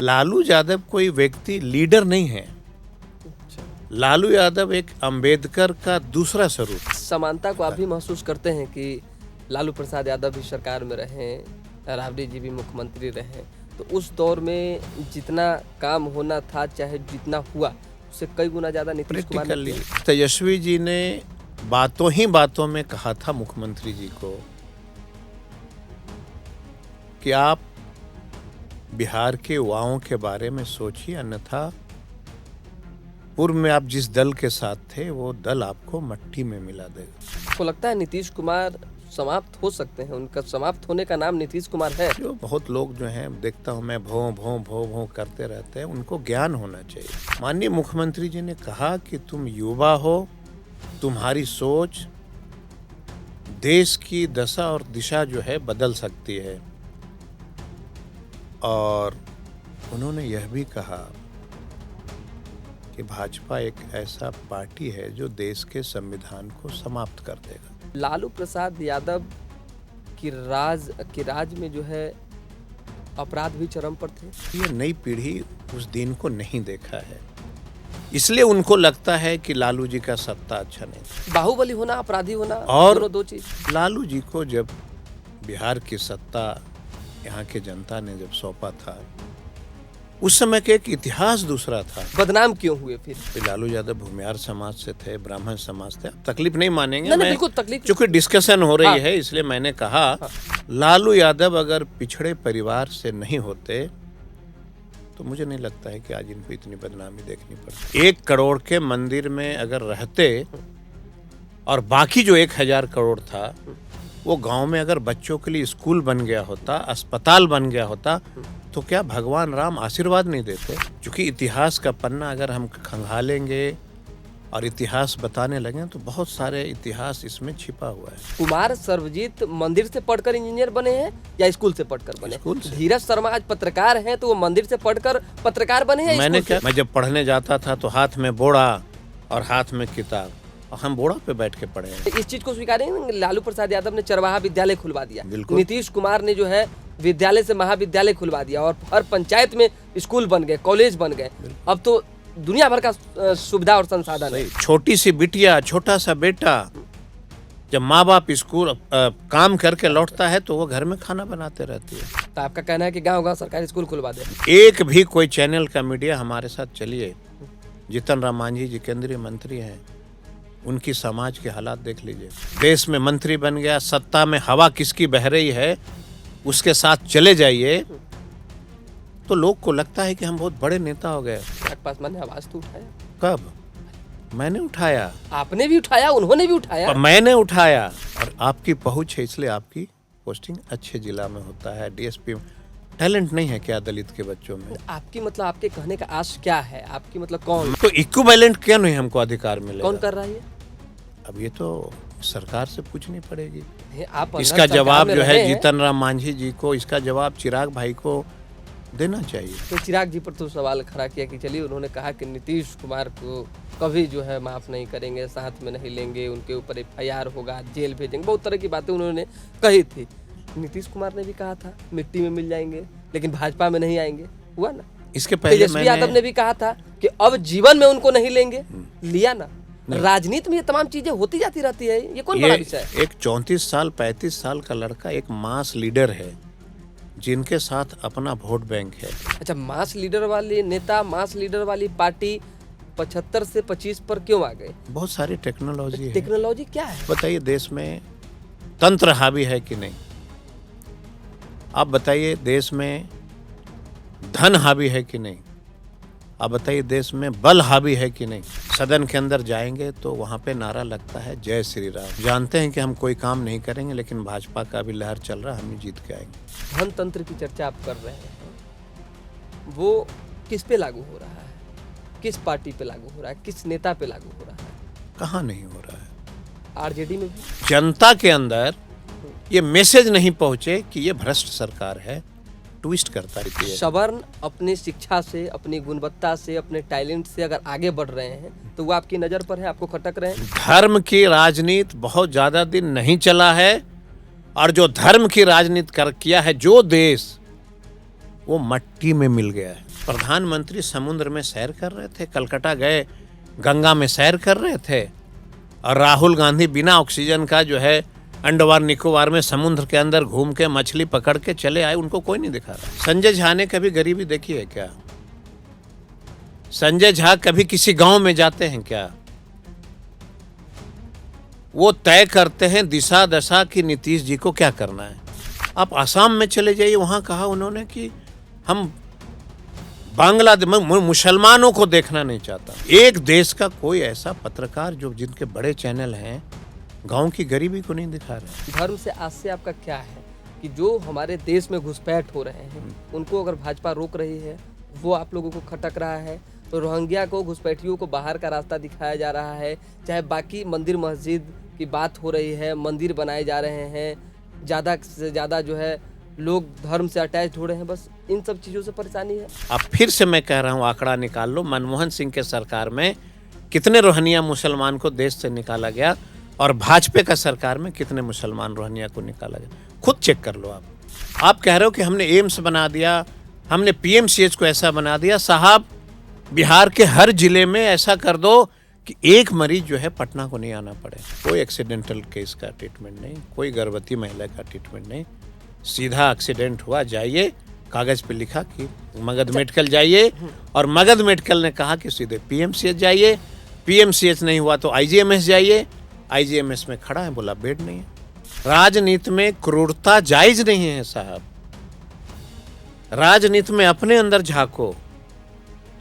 लालू यादव कोई व्यक्ति लीडर नहीं है। लालू यादव एक अंबेडकर का दूसरा स्वरूप। समानता को आप भी महसूस करते हैं कि लालू प्रसाद यादव भी सरकार में रहे, राबड़ी जी भी मुख्यमंत्री रहे, तो उस दौर में जितना काम होना था, चाहे जितना हुआ, उससे कई गुना ज्यादा नीतीश कुमार ने किया। तेजस्वी जी ने बातों ही बातों में कहा था मुख्यमंत्री जी को कि आप बिहार के युवाओं के बारे में सोचिए, अन्यथा पूर्व में आप जिस दल के साथ थे वो दल आपको मट्टी में मिला देगा। आपको लगता है नीतीश कुमार समाप्त हो सकते हैं? उनका समाप्त होने का नाम नीतीश कुमार है। जो बहुत लोग जो हैं, देखता हूं मैं, भों भों भों भों करते रहते हैं, उनको ज्ञान होना चाहिए। माननीय मुख्यमंत्री जी ने कहा कि तुम युवा हो, तुम्हारी सोच देश की दशा और दिशा जो है बदल सकती है। और उन्होंने यह भी कहा कि भाजपा एक ऐसा पार्टी है जो देश के संविधान को समाप्त कर देगा। लालू प्रसाद यादव की राज में जो है अपराध भी चरम पर थे। ये नई पीढ़ी उस दिन को नहीं देखा है, इसलिए उनको लगता है कि लालू जी का सत्ता अच्छा नहीं। बाहुबली होना, अपराधी होना, और दोनों दो चीज। लालू जी को जब बिहार की सत्ता यहाँ के जनता ने जब सौंपा था, उस समय के एक इतिहास दूसरा था। बदनाम क्यों हुए फिर? लालू यादव भूमिहार समाज से थे, ब्राह्मण समाज थे। तकलीफ नहीं मानेंगे, नहीं, बिल्कुल तकलीफ, चूंकि डिस्कशन हो रही है इसलिए मैंने कहा। लालू यादव अगर पिछड़े परिवार से नहीं होते तो मुझे नहीं लगता है कि आज इनको इतनी बदनामी देखनी पड़ती। 1 करोड़ के मंदिर में अगर रहते और बाकी जो 1000 करोड़ था वो गांव में अगर बच्चों के लिए स्कूल बन गया होता, अस्पताल बन गया होता, तो क्या भगवान राम आशीर्वाद नहीं देते? क्योंकि इतिहास का पन्ना अगर हम खंगालेंगे और इतिहास बताने लगे तो बहुत सारे इतिहास इसमें छिपा हुआ है। कुमार सर्वजीत मंदिर से पढ़कर इंजीनियर बने हैं या स्कूल से पढ़कर बने? स्कूल से। धीरज शर्मा आज पत्रकार हैं, तो वो मंदिर से पढ़कर पत्रकार बने हैं? मैंने क्या, मैं जब पढ़ने जाता था तो हाथ में बोड़ा और हाथ में किताब, और हम बोड़ा पे बैठ के पढ़े हैं। इस चीज को स्वीकारेंगे? लालू प्रसाद यादव ने चरवाहा विद्यालय खुलवा दिया, नीतीश कुमार ने जो है विद्यालय से महाविद्यालय खुलवा दिया, और हर पंचायत में स्कूल बन गए, कॉलेज बन गए। अब तो दुनिया भर का सुविधा और संसाधन है। छोटी सी बिटिया, छोटा सा बेटा, जब माँ बाप स्कूल काम करके लौटता है तो वो घर में खाना बनाते रहती है। तो आपका कहना है कि गांव-गांव सरकारी स्कूल खुलवा दे? एक भी कोई चैनल का मीडिया हमारे साथ चलिए, जीतन राम मांझी जी केंद्रीय मंत्री हैं, उनकी समाज के हालात देख लीजिए। देश में मंत्री बन गया, सत्ता में हवा किसकी बह रही है उसके साथ चले जाइए तो लोग को लगता है कि हम बहुत बड़े नेता हो गए। आपके पास मैंने आवाज तो उठाया? कब? मैंने उठाया। आपने भी उठाया, उन्होंने भी उठाया। मैंने उठाया, और आपकी पहुंच है इसलिए आपकी पोस्टिंग अच्छे जिला में होता है, डीएसपी। टैलेंट नहीं है क्या दलित के बच्चों में? आपकी मतलब, आपके कहने का आश क्या है? आपकी मतलब कौन? तो इक्विवेलेंट क्या नहीं हमको अधिकार मिलेगा? कौन कर रहा है ये? अब ये तो सरकार से पूछनी पड़ेगी। आप इसका जवाब जो है जीतन राम मांझी जी को, इसका जवाब चिराग भाई को देना चाहिए। तो चिराग जी पर तो सवाल खड़ा किया कि चलिए, उन्होंने कहा कि नीतीश कुमार को कभी जो है माफ नहीं करेंगे, साथ में नहीं लेंगे, उनके ऊपर FIR होगा, जेल भेजेंगे, बहुत तरह की बातें उन्होंने कही थी। नीतीश कुमार ने भी कहा था मिट्टी में मिल जाएंगे लेकिन भाजपा में नहीं आएंगे, हुआ ना? इसके पहले तेजस्वी यादव ने भी कहा था कि अब जीवन में उनको नहीं लेंगे, लिया ना? राजनीति में ये तमाम चीजें होती जाती रहती है, ये कौन बड़ा विषय है? एक 34 साल 35 साल का लड़का एक मास लीडर है जिनके साथ अपना वोट बैंक है। अच्छा, मास लीडर वाले नेता, मास लीडर वाली पार्टी 75 से 25 पर क्यों आ गए? बहुत सारी टेक्नोलॉजी है। टेक्नोलॉजी क्या है? बताइए, देश में तंत्र हावी है कि नहीं? आप बताइए, देश में धन हावी है कि नहीं? आप बताइए, देश में बल हावी है कि नहीं? सदन के अंदर जाएंगे तो वहां पे नारा लगता है जय श्री राम। जानते हैं कि हम कोई काम नहीं करेंगे, लेकिन भाजपा का भी लहर चल रहा है, हम ही जीत के आएंगे। धन तंत्र की चर्चा आप कर रहे हैं, वो किस पे लागू हो रहा है? किस पार्टी पे लागू हो रहा है? किस नेता पे लागू हो रहा है? कहाँ नहीं हो रहा है? RJD में भी? जनता के अंदर ये मैसेज नहीं पहुंचे कि ये भ्रष्ट सरकार है, ट्विस्ट करता है। सवर्ण अपनी शिक्षा से, अपनी गुणवत्ता से, अपने टैलेंट से अगर आगे बढ़ रहे हैं तो वो आपकी नजर पर है, आपको खटक रहे हैं। धर्म की राजनीति बहुत ज्यादा दिन नहीं चला है, और जो धर्म की राजनीति किया है जो देश, वो मट्टी में मिल गया है। प्रधानमंत्री समुद्र में सैर कर रहे थे, कलकत्ता गए, गंगा में सैर कर रहे थे, और राहुल गांधी बिना ऑक्सीजन का जो है अंडमान निकोबार में समुद्र के अंदर घूम के मछली पकड़ के चले आए, उनको कोई नहीं दिखा रहा। संजय झा ने कभी गरीबी देखी है क्या? संजय झा कभी किसी गांव में जाते हैं क्या? वो तय करते हैं दिशा दशा की नीतीश जी को क्या करना है। आप आसाम में चले जाइए, वहां कहा उन्होंने कि हम बांग्लादेश मुसलमानों को देखना नहीं चाहता। एक देश का कोई ऐसा पत्रकार जो जिनके बड़े चैनल हैं गांव की गरीबी को नहीं दिखा रहे। धर्म से आज से आपका क्या है कि जो हमारे देश में घुसपैठ हो रहे हैं उनको अगर भाजपा रोक रही है, वो आप लोगों को खटक रहा है, तो रोहिंग्या को, घुसपैठियों को बाहर का रास्ता दिखाया जा रहा है, चाहे बाकी मंदिर मस्जिद की बात हो रही है, मंदिर बनाए जा रहे हैं, ज़्यादा से ज़्यादा जो है लोग धर्म से अटैच हो रहे हैं, बस इन सब चीज़ों से परेशानी है। अब फिर से मैं कह रहा हूँ, आंकड़ा निकाल लो, मनमोहन सिंह के सरकार में कितने रोहिंग्या मुसलमान को देश से निकाला गया और भाजपा का सरकार में कितने मुसलमान रोहिंग्या को निकाला गया, खुद चेक कर लो। आप कह रहे हो कि हमने एम्स बना दिया, हमने पीएमसीएच को ऐसा बना दिया। साहब, बिहार के हर जिले में ऐसा कर दो कि एक मरीज जो है पटना को नहीं आना पड़े। कोई एक्सीडेंटल केस का ट्रीटमेंट नहीं, कोई गर्भवती महिला का ट्रीटमेंट नहीं, सीधा एक्सीडेंट हुआ जाइए, कागज पे लिखा कि मगध मेडिकल जाइए, और मगध मेडिकल ने कहा कि सीधे पीएमसीएच जाइए, पीएमसीएच नहीं हुआ तो आईजीएमएस जाइए, आईजीएमएस में खड़ा है, बोला बेड नहीं है। राजनीति में क्रूरता जायज नहीं है साहब। राजनीति में अपने अंदर झांको,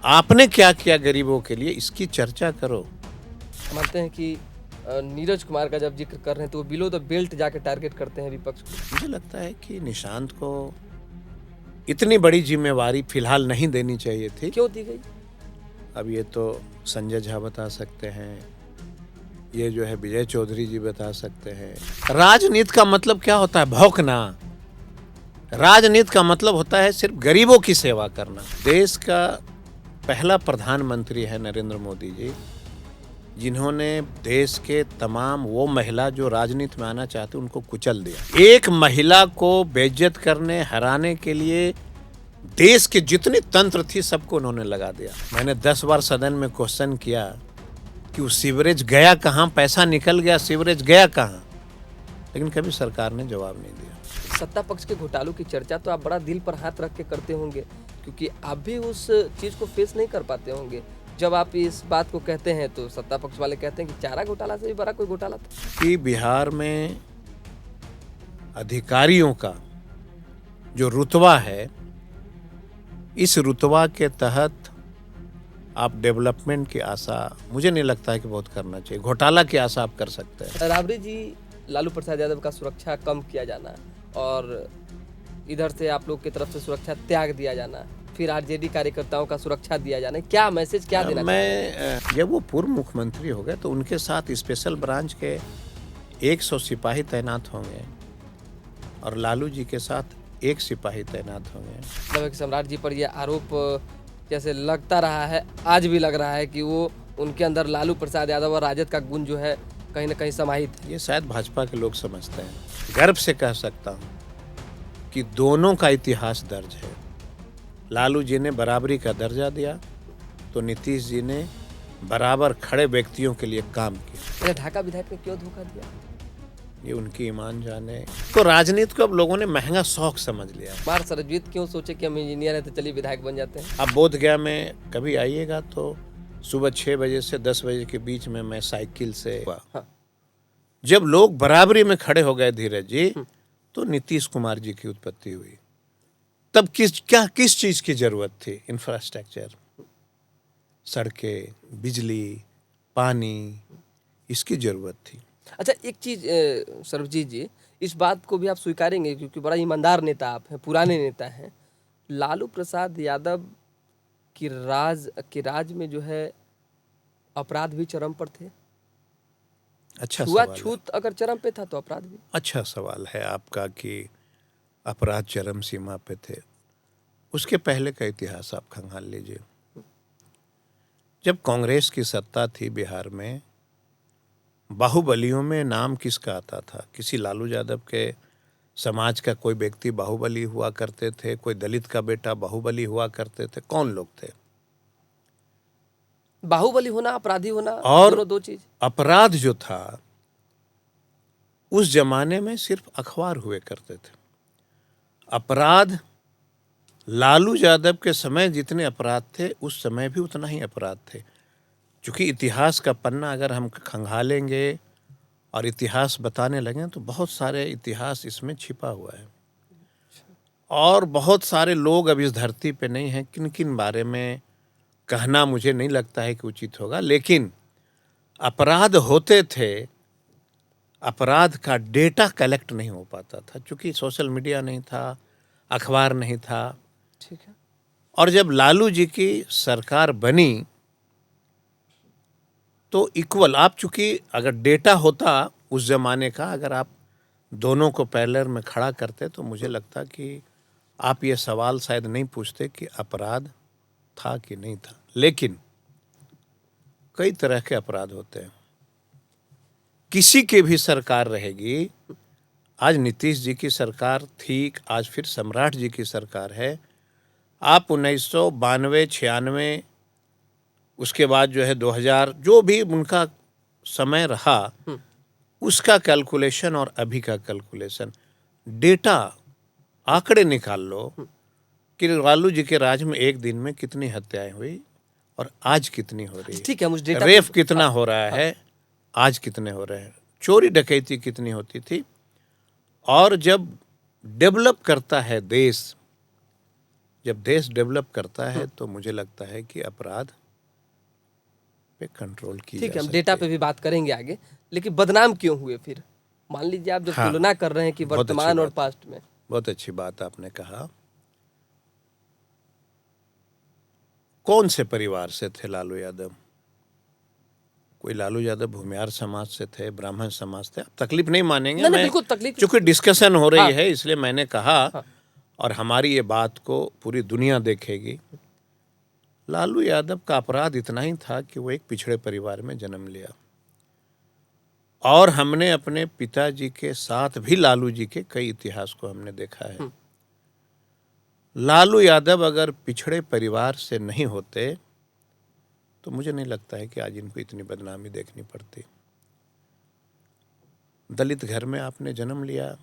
आपने क्या किया गरीबों के लिए, इसकी चर्चा करो। मानते हैं कि नीरज कुमार का जब जिक्र कर रहे हैं तो वो बिलो द बेल्ट जाके टारगेट करते हैं विपक्ष को। मुझे लगता है कि निशांत को इतनी बड़ी जिम्मेवारी फिलहाल नहीं देनी चाहिए थी। क्यों दी गई? अब ये तो संजय झा बता सकते हैं, ये जो है विजय चौधरी जी बता सकते हैं। राजनीति का मतलब क्या होता है? भौंकना। राजनीति का मतलब होता है सिर्फ गरीबों की सेवा करना। देश का पहला प्रधानमंत्री है नरेंद्र मोदी जी, जिन्होंने देश के तमाम वो महिला जो राजनीति में आना चाहते उनको कुचल दिया। एक महिला को बेइज्जत करने, हराने के लिए देश के जितने तंत्र थी सबको उन्होंने लगा दिया। मैंने 10 बार सदन में क्वेश्चन किया कि वो सीवरेज गया कहाँ, पैसा निकल गया, सीवरेज गया कहाँ, लेकिन कभी सरकार ने जवाब नहीं दिया। सत्ता पक्ष के घोटालों की चर्चा तो आप बड़ा दिल पर हाथ रख के करते होंगे, क्योंकि आप भी उस चीज़ को फेस नहीं कर पाते होंगे। जब आप इस बात को कहते हैं तो सत्ता पक्ष वाले कहते हैं कि चारा घोटाला से भी बड़ा कोई घोटाला था। कि बिहार में अधिकारियों का जो रुतबा है, इस रुतबा के तहत आप डेवलपमेंट की आशा मुझे नहीं लगता है कि बहुत करना चाहिए। घोटाला की आशा आप कर सकते हैं। राबड़ी जी, लालू प्रसाद यादव का सुरक्षा कम किया जाना और इधर से आप लोग की तरफ से सुरक्षा त्याग दिया जाना, फिर आरजेडी कार्यकर्ताओं का सुरक्षा दिया जाना, क्या मैसेज, क्या देना? मैं जब वो पूर्व मुख्यमंत्री हो गए तो उनके साथ स्पेशल ब्रांच के 100 सिपाही तैनात होंगे और लालू जी के साथ 1 सिपाही तैनात होंगे। सम्राट जी पर यह आरोप जैसे लगता रहा है, आज भी लग रहा है कि वो उनके अंदर लालू प्रसाद यादव और राजद का गुण जो है कहीं ना कहीं समाहित है। ये शायद भाजपा के लोग समझते हैं। गर्व से कह सकता हूँ कि दोनों का इतिहास दर्ज है। लालू जी ने बराबरी का दर्जा दिया तो नीतीश जी ने बराबर खड़े व्यक्तियों के लिए काम किया। ढाका विधायक ने क्यों धोखा दिया? ये उनकी ईमान जाने। तो राजनीति को अब लोगों ने महंगा शौक समझ लिया। बार सरबजीत क्यों सोचे कि हम इंजीनियर है तो चलिए विधायक बन जाते हैं? अब बोधगया में कभी आइएगा तो सुबह 6 बजे से 10 बजे के बीच में मैं साइकिल से हाँ। जब लोग बराबरी में खड़े हो गए धीरज जी, तो नीतीश कुमार जी की उत्पत्ति हुई। तब किस चीज की जरूरत थी? इंफ्रास्ट्रक्चर, सड़कें, बिजली, पानी, इसकी जरूरत थी। अच्छा, एक चीज सरबजीत जी, इस बात को भी आप स्वीकारेंगे क्योंकि बड़ा ईमानदार नेता आप हैं, पुराने नेता हैं, लालू प्रसाद यादव की राज में जो है अपराध भी चरम पर थे। अच्छा सवाल है। छूत अगर चरम पे था तो अपराध भी। अच्छा सवाल है आपका कि अपराध चरम सीमा पे थे। उसके पहले का इतिहास आप खंगाल लीजिए। जब कांग्रेस की सत्ता थी बिहार में, बाहुबलियों में नाम किसका आता था? किसी लालू यादव के समाज का कोई व्यक्ति बाहुबली हुआ करते थे, कोई दलित का बेटा बाहुबली हुआ करते थे। कौन लोग थे? बाहुबली होना, अपराधी होना, और दोनों दो चीज। अपराध जो था उस जमाने में सिर्फ अखबार हुए करते थे। अपराध लालू यादव के समय जितने अपराध थे उस समय भी उतना ही अपराध थे। क्योंकि इतिहास का पन्ना अगर हम खंगालेंगे और इतिहास बताने लगे तो बहुत सारे इतिहास इसमें छिपा हुआ है और बहुत सारे लोग अब इस धरती पे नहीं हैं। किन किन बारे में कहना मुझे नहीं लगता है कि उचित होगा, लेकिन अपराध होते थे, अपराध का डेटा कलेक्ट नहीं हो पाता था क्योंकि सोशल मीडिया नहीं था, अखबार नहीं था। ठीक है। और जब लालू जी की सरकार बनी तो इक्वल आप, चूंकि अगर डेटा होता उस जमाने का, अगर आप दोनों को पैरेलल में खड़ा करते तो मुझे लगता कि आप ये सवाल शायद नहीं पूछते कि अपराध था कि नहीं था। लेकिन कई तरह के अपराध होते हैं, किसी की भी सरकार रहेगी। आज नीतीश जी की सरकार थी, आज फिर सम्राट जी की सरकार है। आप 1992, 96, उसके बाद जो है 2000, जो भी उनका समय रहा उसका कैलकुलेशन और अभी का कैलकुलेशन, डेटा आंकड़े निकाल लो कि लालू जी के राज में एक दिन में कितनी हत्याएं हुई और आज कितनी हो रही है। ठीक है, मुझे डेटा रेप कितना हो रहा है, आज कितने हो रहे हैं। चोरी डकैती कितनी होती थी। और जब डेवलप करता है देश, जब देश डेवलप करता है तो मुझे लगता है कि अपराध पे कंट्रोल की ठीक जा है, हम सकती डेटा पे भी बात करेंगे आगे। लेकिन बदनाम क्यों हुए फिर? मान लीजिए आप जब हाँ, तुलना कर रहे हैं कि बहुत अच्छी वर्तमान और बात। पास्ट में। बहुत अच्छी बात आपने कहा। कौन से परिवार से थे लालू यादव? कोई लालू यादव भूमिहार समाज से थे, ब्राह्मण समाज थे? आप तकलीफ नहीं मानेंगे, नहीं, मैं बिल्कुल तकलीफ। चूंकि डिस्कशन हो रही हाँ। है इसलिए मैंने कहा, हाँ। और हमारी ये बात को पूरी दुनिया देखेगी। लालू यादव का अपराध इतना ही था कि वो एक पिछड़े परिवार में जन्म लिया और हमने अपने पिताजी के साथ भी लालू जी के कई इतिहास को हमने देखा है। लालू यादव अगर पिछड़े परिवार से नहीं होते तो मुझे नहीं लगता है कि आज इनको इतनी बदनामी देखनी पड़ती। दलित घर में आपने जन्म लिया,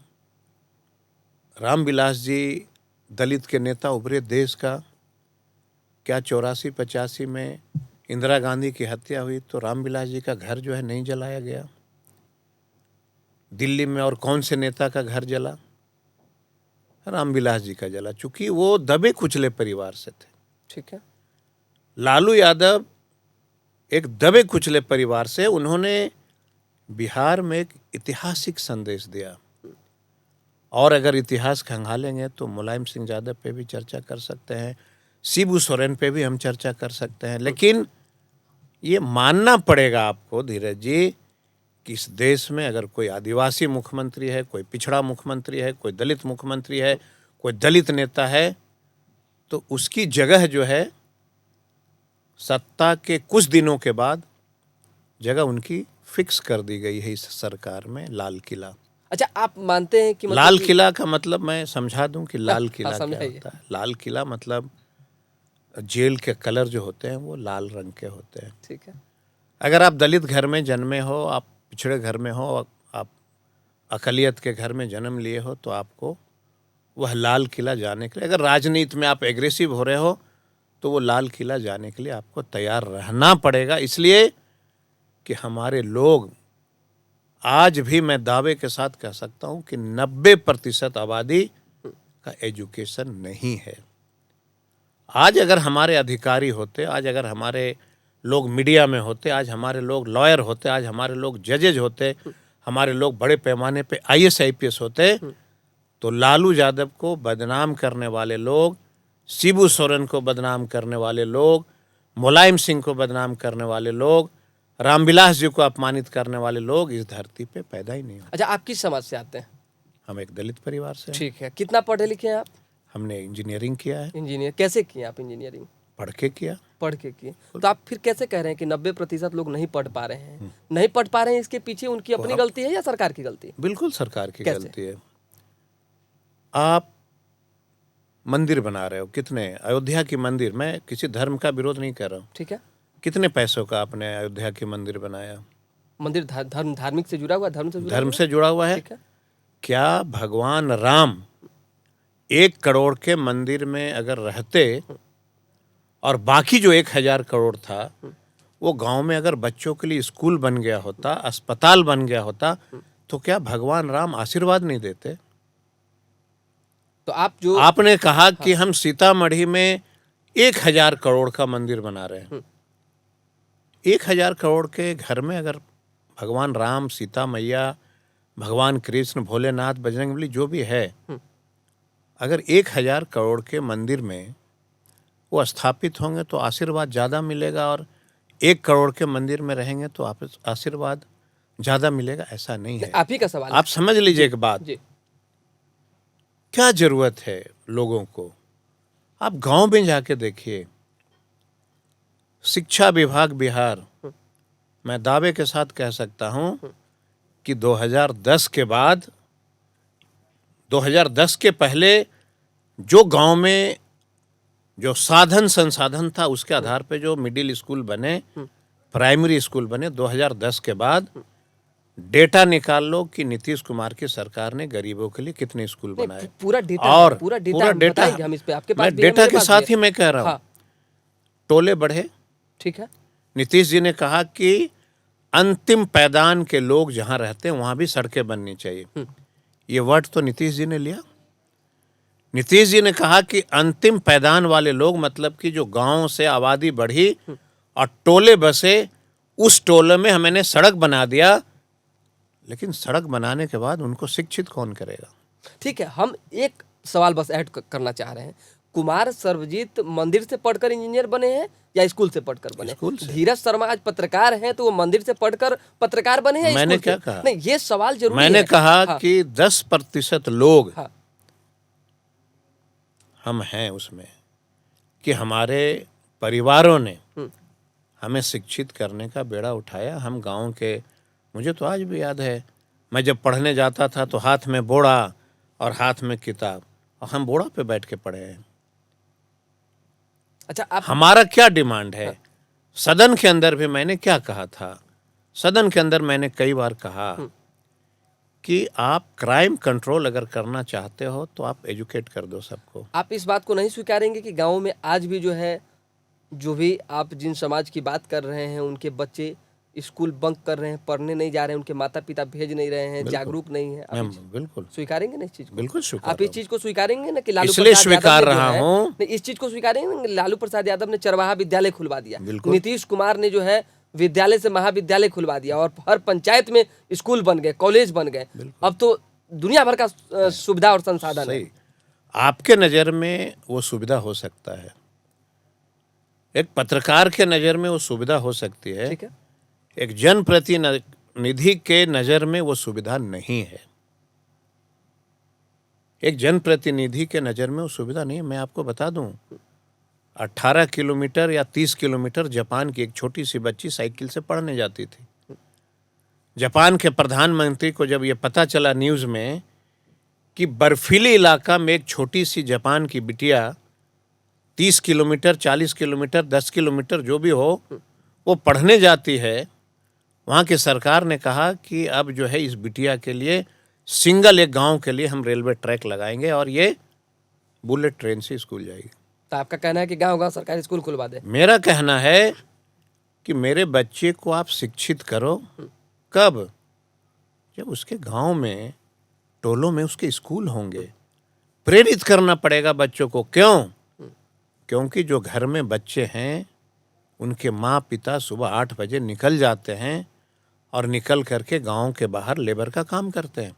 रामविलास जी दलित के नेता उभरे देश का। क्या 84-85 में इंदिरा गांधी की हत्या हुई तो रामविलास जी का घर जो है नहीं जलाया गया? दिल्ली में और कौन से नेता का घर जला? रामविलास जी का जला, चूंकि वो दबे कुचले परिवार से थे। ठीक है। लालू यादव एक दबे कुचले परिवार से, उन्होंने बिहार में एक ऐतिहासिक संदेश दिया। और अगर इतिहास खंगालेंगे तो मुलायम सिंह यादव पे भी चर्चा कर सकते हैं, शिबू सोरेन पे भी हम चर्चा कर सकते हैं। लेकिन ये मानना पड़ेगा आपको धीरज जी कि इस देश में अगर कोई आदिवासी मुख्यमंत्री है, कोई पिछड़ा मुख्यमंत्री है, कोई दलित मुख्यमंत्री है, कोई दलित नेता है, तो उसकी जगह जो है सत्ता के कुछ दिनों के बाद जगह उनकी फिक्स कर दी गई है इस सरकार में, लाल किला। अच्छा, आप मानते हैं कि मतलब लाल किला का मतलब मैं समझा दूं कि लाल किला क्या समझाइए। होता है। लाल किला मतलब जेल के कलर जो होते हैं वो लाल रंग के होते हैं। ठीक है। अगर आप दलित घर में जन्मे हो, आप पिछड़े घर में हो, आप अकलियत के घर में जन्म लिए हो, तो आपको वह लाल किला जाने के लिए, अगर राजनीति में आप एग्रेसिव हो रहे हो तो वो लाल किला जाने के लिए आपको तैयार रहना पड़ेगा। इसलिए कि हमारे लोग, आज भी मैं दावे के साथ कह सकता हूं कि 90% आबादी का एजुकेशन नहीं है। आज अगर हमारे अधिकारी होते, आज अगर हमारे लोग मीडिया में होते, आज हमारे लोग लॉयर होते, आज हमारे लोग जजेज होते, हमारे लोग बड़े पैमाने पे IAS IPS होते, तो लालू यादव को बदनाम करने वाले लोग, शिबू सोरेन को बदनाम करने वाले लोग, मुलायम सिंह को बदनाम करने वाले लोग, रामविलास जी को अपमानित करने वाले लोग इस धरती पे पैदा ही नहीं हो। अच्छा, आप किस समाज से आते हैं? हम एक दलित परिवार से हैं। ठीक है। कितना पढ़े लिखे हैं आप? हमने इंजीनियरिंग किया है। इंजीनियर कैसे किए आप? इंजीनियरिंग पढ़ के किया। पढ़ के किए। तो आप फिर कैसे कह रहे हैं कि 90% लोग नहीं पढ़ पा रहे हैं? नहीं पढ़ पा रहे हैं, इसके पीछे उनकी अपनी गलती है या सरकार की गलती? बिल्कुल सरकार की कैसे? गलती है। आप मंदिर बना रहे हो, कितने अयोध्या की मंदिर, मैं किसी धर्म का विरोध नहीं कर रहा हूँ, ठीक है। कितने पैसों का आपने अयोध्या की मंदिर बनाया? मंदिर धार्मिक से जुड़ा हुआ, धर्म से जुड़ा हुआ है। ठीक है। क्या भगवान राम 1 करोड़ के मंदिर में अगर रहते और बाकी जो 1,000 करोड़ था वो गांव में अगर बच्चों के लिए स्कूल बन गया होता, अस्पताल बन गया होता, तो क्या भगवान राम आशीर्वाद नहीं देते? तो आप जो आपने कहा कि हम सीतामढ़ी में 1,000 करोड़ का मंदिर बना रहे हैं। 1,000 करोड़ के घर में अगर भगवान राम, सीता मैया, भगवान कृष्ण, भोलेनाथ, बजरंगबली जो भी है, अगर 1,000 करोड़ के मंदिर में वो स्थापित होंगे तो आशीर्वाद ज़्यादा मिलेगा, और 1 करोड़ के मंदिर में रहेंगे तो आप आशीर्वाद ज़्यादा मिलेगा, ऐसा नहीं है। आप ही का सवाल आप समझ लीजिए एक बात, जी। क्या जरूरत है लोगों को? आप गांव में जाके देखिए, शिक्षा विभाग बिहार, मैं दावे के साथ कह सकता हूं कि 2010 के बाद, 2010 के पहले जो गांव में जो साधन संसाधन था उसके आधार पे जो मिडिल स्कूल बने, प्राइमरी स्कूल बने, 2010 के बाद डेटा निकाल लो कि नीतीश कुमार की सरकार ने गरीबों के लिए कितने स्कूल बनाए। पूरा डेटा, और पूरा डेटा हम इस पे, आपके पास मैं भी है, डेटा मेरे के पास साथ भी ही मैं कह रहा हूँ। हाँ। टोले बढ़े। ठीक है। नीतीश जी ने कहा कि अंतिम पैदान के लोग जहां रहते हैं वहां भी सड़कें बननी चाहिए। ये वर्ड तो नीतीश जी ने लिया। नीतीश जी ने कहा कि अंतिम पैदान वाले लोग, मतलब कि जो गांव से आबादी बढ़ी और टोले बसे, उस टोले में हमने सड़क बना दिया, लेकिन सड़क बनाने के बाद उनको शिक्षित कौन करेगा? ठीक है, हम एक सवाल बस ऐड करना चाह रहे हैं। कुमार सर्वजीत मंदिर से पढ़कर इंजीनियर बने हैं या स्कूल से पढ़कर बने? स्कूल से। धीरज शर्मा आज पत्रकार हैं तो वो मंदिर से पढ़कर पत्रकार बने हैं? मैंने स्कूल क्या से? कहा? नहीं, ये सवाल जरूरी मैंने है। कहा हाँ। कि 10% लोग हाँ। हम हैं उसमें, कि हमारे परिवारों ने हमें शिक्षित करने का बेड़ा उठाया। हम गांव के, मुझे तो आज भी याद है, मैं जब पढ़ने जाता था तो हाथ में बोड़ा और हाथ में किताब, और हम बोड़ा पे बैठ के पढ़े हैं। अच्छा, आप हमारा क्या डिमांड है? सदन के अंदर भी मैंने क्या कहा था? सदन के अंदर मैंने कई बार कहा कि आप क्राइम कंट्रोल अगर करना चाहते हो तो आप एजुकेट कर दो सबको। आप इस बात को नहीं स्वीकारेंगे कि गाँव में आज भी जो है, जो भी आप जिन समाज की बात कर रहे हैं, उनके बच्चे स्कूल बंक कर रहे हैं, पढ़ने नहीं जा रहे हैं, उनके माता पिता भेज नहीं रहे हैं, जागरूक नहीं है? आप बिल्कुल स्वीकारेंगे ना इस चीज को? बिल्कुल स्वीकार। आप इस चीज को स्वीकारेंगे ना कि लालू इसलिए प्रसाद स्वीकार यादव ने जो रहा है- हूं। नहीं, इस चीज को स्वीकारेंगे ना कि लालू प्रसाद यादव ने चरवाहा विद्यालय खुलवा दिया, बिल्कुल। नीतीश कुमार ने जो है विद्यालय से महाविद्यालय खुलवा दिया, और हर पंचायत में स्कूल बन गए, कॉलेज बन गए। अब तो दुनिया भर का सुविधा और संसाधन है। सही, आपके नज़र में वो सुविधा हो सकता है, एक पत्रकार के नज़र में वो सुविधा हो सकती है, ठीक है। एक जनप्रतिनिधि के नज़र में वो सुविधा नहीं है। एक जनप्रतिनिधि के नज़र में वो सुविधा नहीं है। मैं आपको बता दूं, 18 किलोमीटर या 30 किलोमीटर जापान की एक छोटी सी बच्ची साइकिल से पढ़ने जाती थी। जापान के प्रधानमंत्री को जब ये पता चला न्यूज़ में कि बर्फीली इलाका में एक छोटी सी जापान की बिटिया 30 किलोमीटर, 40 किलोमीटर, 10 किलोमीटर जो भी हो, वो पढ़ने जाती है, वहाँ की सरकार ने कहा कि अब जो है इस बिटिया के लिए सिंगल एक गांव के लिए हम रेलवे ट्रैक लगाएंगे और ये बुलेट ट्रेन से स्कूल जाएगी। तो आपका कहना है कि गांव-गांव सरकारी स्कूल खुलवा दे? मेरा कहना है कि मेरे बच्चे को आप शिक्षित करो। कब? जब उसके गांव में, टोलों में उसके स्कूल होंगे। प्रेरित करना पड़ेगा बच्चों को। क्यों? क्योंकि जो घर में बच्चे हैं उनके माँ पिता सुबह 8 बजे निकल जाते हैं और निकल करके गांव के बाहर लेबर का काम करते हैं।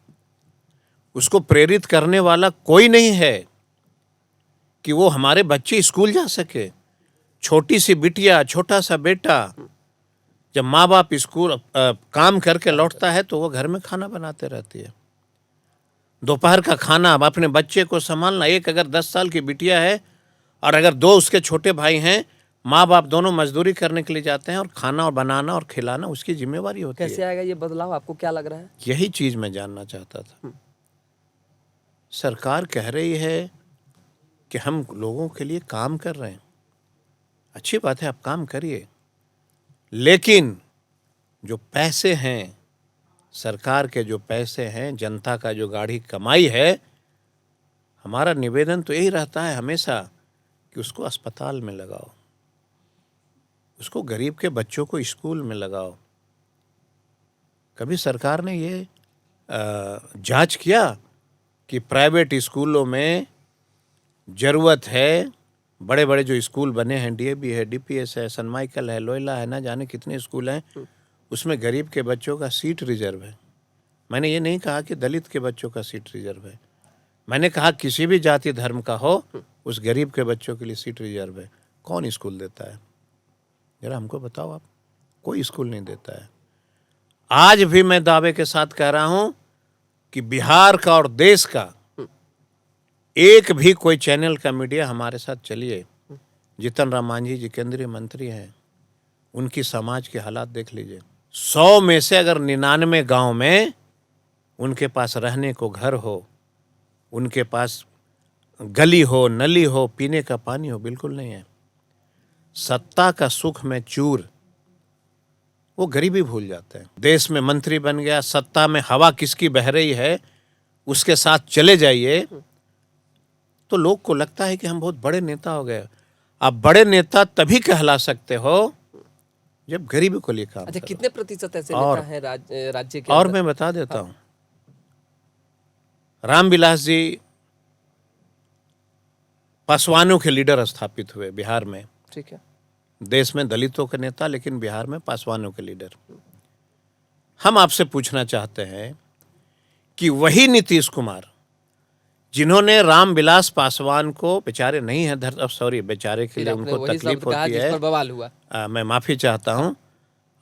उसको प्रेरित करने वाला कोई नहीं है कि वो हमारे बच्चे स्कूल जा सके। छोटी सी बिटिया, छोटा सा बेटा, जब माँ बाप स्कूल काम करके लौटता है तो वो घर में खाना बनाते रहती है। दोपहर का खाना, अब अपने बच्चे को संभालना। एक अगर 10 साल की बिटिया है और अगर 2 उसके छोटे भाई हैं, माँ बाप दोनों मजदूरी करने के लिए जाते हैं और खाना और बनाना और खिलाना उसकी जिम्मेवारी होती है। कैसे आएगा ये बदलाव? आपको क्या लग रहा है? यही चीज मैं जानना चाहता था। सरकार कह रही है कि हम लोगों के लिए काम कर रहे हैं। अच्छी बात है, आप काम करिए, लेकिन जो पैसे हैं, सरकार के जो पैसे हैं, जनता का जो गाढ़ी कमाई है, हमारा निवेदन तो यही रहता है हमेशा कि उसको अस्पताल में लगाओ, उसको गरीब के बच्चों को स्कूल में लगाओ। कभी सरकार ने ये जांच किया कि प्राइवेट स्कूलों में ज़रूरत है, बड़े बड़े जो स्कूल बने हैं, डीएवी है, डीपीएस है, सन माइकल है, लोयला है, ना जाने कितने स्कूल हैं, उसमें गरीब के बच्चों का सीट रिजर्व है। मैंने ये नहीं कहा कि दलित के बच्चों का सीट रिजर्व है, मैंने कहा किसी भी जाति धर्म का हो, उस गरीब के बच्चों के लिए सीट रिजर्व है। कौन स्कूल देता है? जरा हमको बताओ आप। कोई स्कूल नहीं देता है। आज भी मैं दावे के साथ कह रहा हूं कि बिहार का और देश का एक भी कोई चैनल का मीडिया हमारे साथ चलिए, जीतन राम मांझी जी केंद्रीय मंत्री हैं, उनकी समाज के हालात देख लीजिए। 100 में से अगर 99 गांव में उनके पास रहने को घर हो, उनके पास गली हो, नली हो, पीने का पानी हो, बिल्कुल नहीं है। सत्ता का सुख में चूर, वो गरीबी भूल जाते हैं। देश में मंत्री बन गया, सत्ता में हवा किसकी बह रही है उसके साथ चले जाइए, तो लोग को लगता है कि हम बहुत बड़े नेता हो गए। आप बड़े नेता तभी कहला सकते हो जब गरीबी को लिए काम अच्छा, करो। कितने प्रतिशत ऐसे और- नेता हैं राज्य के और अंदर? मैं बता देता हूं, रामविलास जी पासवानों के लीडर स्थापित हुए बिहार में। ठीक है। देश में दलितों के नेता, लेकिन बिहार में पासवानों के लीडर। हम आपसे पूछना चाहते हैं कि वही नीतीश कुमार जिन्होंने रामविलास पासवान को, बेचारे नहीं है, सॉरी, बेचारे के फिर लिए आपने उनको वही तकलीफ शब्द कहा होती जिस है, पर बवाल हुआ। मैं माफी चाहता हूं।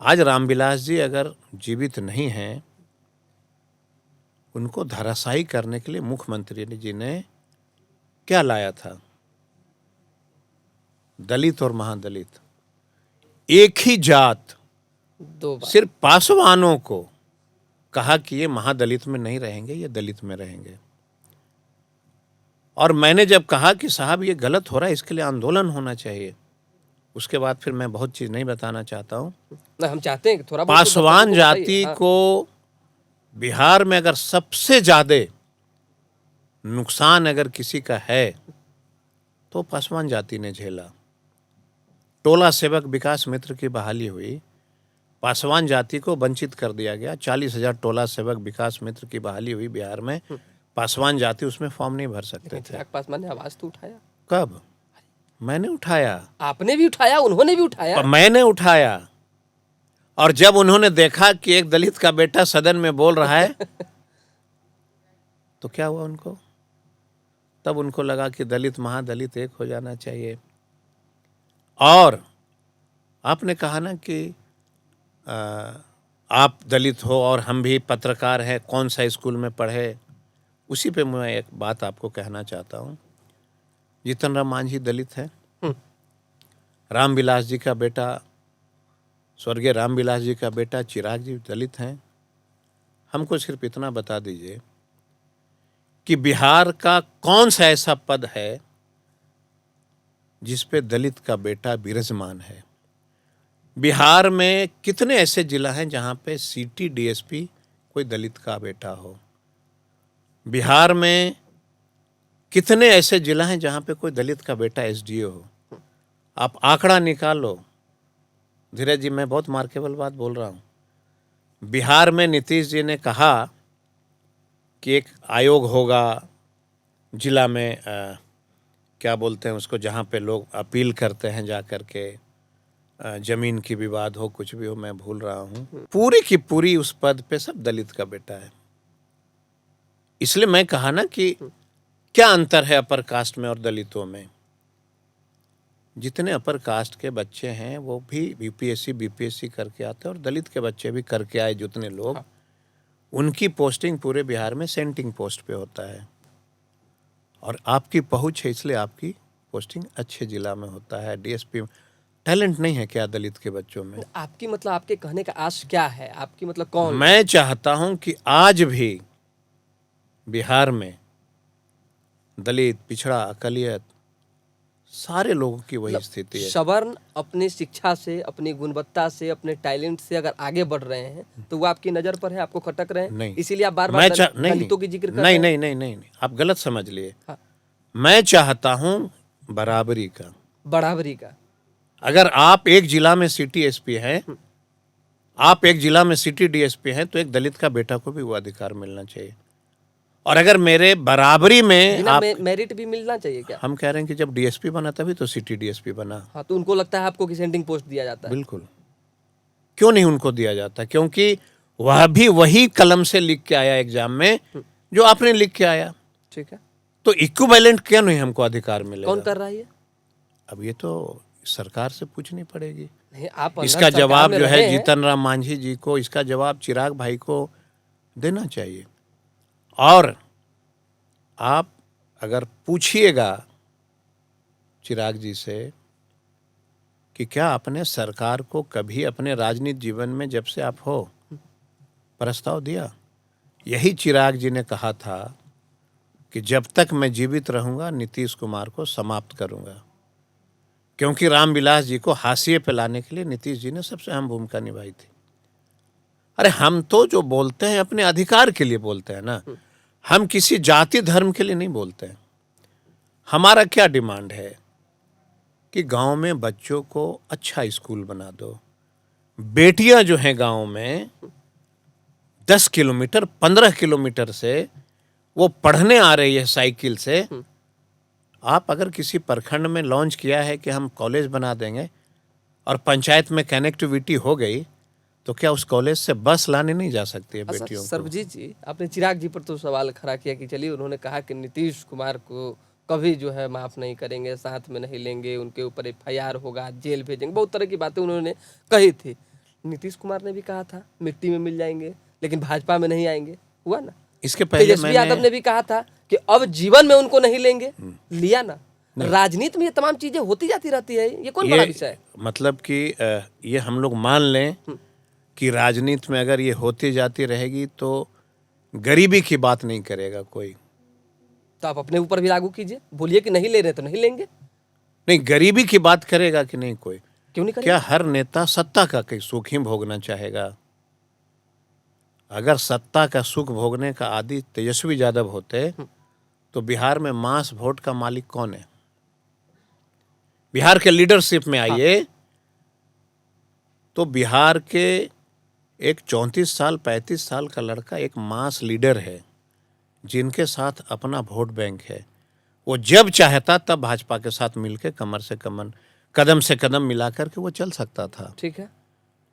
आज रामविलास जी अगर जीवित नहीं हैं, उनको धराशायी करने के लिए मुख्यमंत्री जी ने क्या लाया था? दलित और महादलित एक ही जात, 2 बार। सिर्फ पासवानों को कहा कि ये महादलित में नहीं रहेंगे, ये दलित में रहेंगे। और मैंने जब कहा कि साहब ये गलत हो रहा है, इसके लिए आंदोलन होना चाहिए, उसके बाद फिर मैं बहुत चीज़ नहीं बताना चाहता हूँ। ना, हम चाहते हैं कि थोड़ा बहुत तो पासवान दर्शकों को बताइए। जाति हाँ। को बिहार में अगर सबसे ज्यादा नुकसान अगर किसी का है तो पासवान जाति ने झेला। टोला सेवक विकास मित्र की बहाली हुई, पासवान जाति को वंचित कर दिया गया। 40,000 टोला सेवक विकास मित्र की बहाली हुई बिहार में, पासवान जाति उसमें फॉर्म नहीं भर सकते थे। चिराग पासवान ने आवाज तो उठाया। कब? मैंने उठाया, आपने भी उठाया, उन्होंने भी उठाया। मैंने उठाया। और जब उन्होंने देखा कि एक दलित का बेटा सदन में बोल रहा है तो क्या हुआ उनको? तब उनको लगा कि दलित महादलित एक हो जाना चाहिए। और आपने कहा ना कि आप दलित हो और हम भी पत्रकार हैं, कौन सा स्कूल में पढ़े, उसी पे मैं एक बात आपको कहना चाहता हूँ। जीतन राम मांझी दलित है, रामविलास जी का बेटा, स्वर्गीय रामविलास जी का बेटा चिराग जी दलित हैं। हमको सिर्फ इतना बता दीजिए कि बिहार का कौन सा ऐसा पद है जिस पे दलित का बेटा विराजमान है? बिहार में कितने ऐसे जिला हैं जहां पे सिटी डीएसपी कोई दलित का बेटा हो? बिहार में कितने ऐसे जिला हैं जहां पे कोई दलित का बेटा एसडीओ हो? आप आंकड़ा निकालो। धीरज जी, मैं बहुत मार्केबल बात बोल रहा हूं। बिहार में नीतीश जी ने कहा कि एक आयोग होगा जिला में, क्या बोलते हैं उसको, जहाँ पे लोग अपील करते हैं जा कर के, जमीन की विवाद हो, कुछ भी हो, मैं भूल रहा हूँ। पूरी की पूरी उस पद पे सब दलित का बेटा है। इसलिए मैं कहा ना कि क्या अंतर है अपर कास्ट में और दलितों में? जितने अपर कास्ट के बच्चे हैं वो भी यूपीएससी बीपीएससी करके आते हैं, और दलित के बच्चे भी करके आए जितने लोग, उनकी पोस्टिंग पूरे बिहार में सेंटिंग पोस्ट पे होता है। और आपकी पहुंच है इसलिए आपकी पोस्टिंग अच्छे जिला में होता है। डीएसपी टैलेंट नहीं है क्या दलित के बच्चों में? आपकी मतलब, आपके कहने का आश क्या है? आपकी मतलब कौन? मैं चाहता हूं कि आज भी बिहार में दलित, पिछड़ा, अकलियत, सारे लोगों की वही स्थिति है। सवर्ण अपनी शिक्षा से, अपनी गुणवत्ता से, अपने टैलेंट से अगर आगे बढ़ रहे हैं तो वो आपकी नजर पर है, आपको खटक रहे हैं, नहीं, इसीलिए आप बार मैं बार नहीं, दलितों की जिक्र कर नहीं, रहे हैं। नहीं, नहीं, नहीं, नहीं, आप गलत समझ लिए। हाँ। मैं चाहता हूं बराबरी का। बराबरी का। अगर आप एक जिला में सिटी एसपी हैं, आप एक जिला में सिटी डीएसपी हैं, तो एक दलित का बेटा को भी वो अधिकार मिलना चाहिए। और अगर मेरे बराबरी में बिना आप, मेरिट भी मिलना चाहिए क्या? हम कह रहे हैं कि जब डीएसपी बना तभी तो सिटी डीएसपी बना। हाँ, तो उनको लगता है आपको कि सेंडिंग पोस्ट दिया जाता है। बिल्कुल, क्यों नहीं उनको दिया जाता? क्योंकि वह भी वही कलम से लिख के आया एग्जाम में जो आपने लिख के आया। ठीक है, तो इक्विवेलेंट क्यों नहीं हमको अधिकार मिलेगा? कौन कर रहा है ये? अब ये तो सरकार से पूछनी पड़ेगी। नहीं, आप अंदर इसका सरकार जवाब में जो है रहे हैं। जीतन राम मांझी जी को, इसका जवाब चिराग भाई को देना चाहिए। और आप अगर पूछिएगा चिराग जी से कि क्या आपने सरकार को कभी अपने राजनीतिक जीवन में, जब से आप हो, प्रस्ताव दिया? यही चिराग जी ने कहा था कि जब तक मैं जीवित रहूंगा नीतीश कुमार को समाप्त करूंगा, क्योंकि रामविलास जी को हाशिए पे लाने के लिए नीतीश जी ने सबसे अहम भूमिका निभाई थी। अरे हम तो जो बोलते हैं अपने अधिकार के लिए बोलते हैं ना, हम किसी जाति धर्म के लिए नहीं बोलते हैं। हमारा क्या डिमांड है कि गांव में बच्चों को अच्छा स्कूल बना दो। बेटियां जो हैं गांव में 10 किलोमीटर 15 किलोमीटर से वो पढ़ने आ रही है साइकिल से। आप अगर किसी प्रखंड में लॉन्च किया है कि हम कॉलेज बना देंगे और पंचायत में कनेक्टिविटी हो गई, तो क्या उस कॉलेज से बस लाने नहीं जा सकती है बेटियों को? सर्वजीत जी, आपने चिराग जी पर तो सवाल खड़ा किया कि चलिए, उन्होंने कहा कि नीतीश कुमार को कभी जो है माफ नहीं करेंगे, साथ में नहीं लेंगे, उनके ऊपर एफआईआर होगा, जेल भेजेंगे, बहुत तरह की बातें उन्होंने कही थी। नीतीश कुमार ने भी कहा था मिट्टी में मिल जाएंगे लेकिन भाजपा में नहीं आएंगे, हुआ ना? इसके पहले तेजस्वी यादव ने भी कहा था कि अब जीवन में उनको नहीं लेंगे, लिया ना? राजनीति में ये तमाम चीजें होती जाती रहती है, ये कौन बड़ा विषय है? मतलब कि ये हम लोग मान लें कि राजनीति में अगर ये होती जाती रहेगी तो गरीबी की बात नहीं करेगा कोई। तो आप अपने ऊपर भी लागू कीजिए, बोलिए कि नहीं ले रहे तो नहीं लेंगे। नहीं, गरीबी की बात करेगा कि नहीं कोई? क्यों नहीं करेगा? क्या हर नेता सत्ता का कहीं सुख ही भोगना चाहेगा? अगर सत्ता का सुख भोगने का आदि तेजस्वी यादव होते तो बिहार में मास वोट का मालिक कौन है? बिहार के लीडरशिप में आइए तो बिहार के एक 34 साल 35 साल का लड़का एक मास लीडर है, जिनके साथ अपना वोट बैंक है। वो जब चाहता तब भाजपा के साथ मिलकर कमर से कमर, कदम से कदम मिलाकर के वो चल सकता था। ठीक है,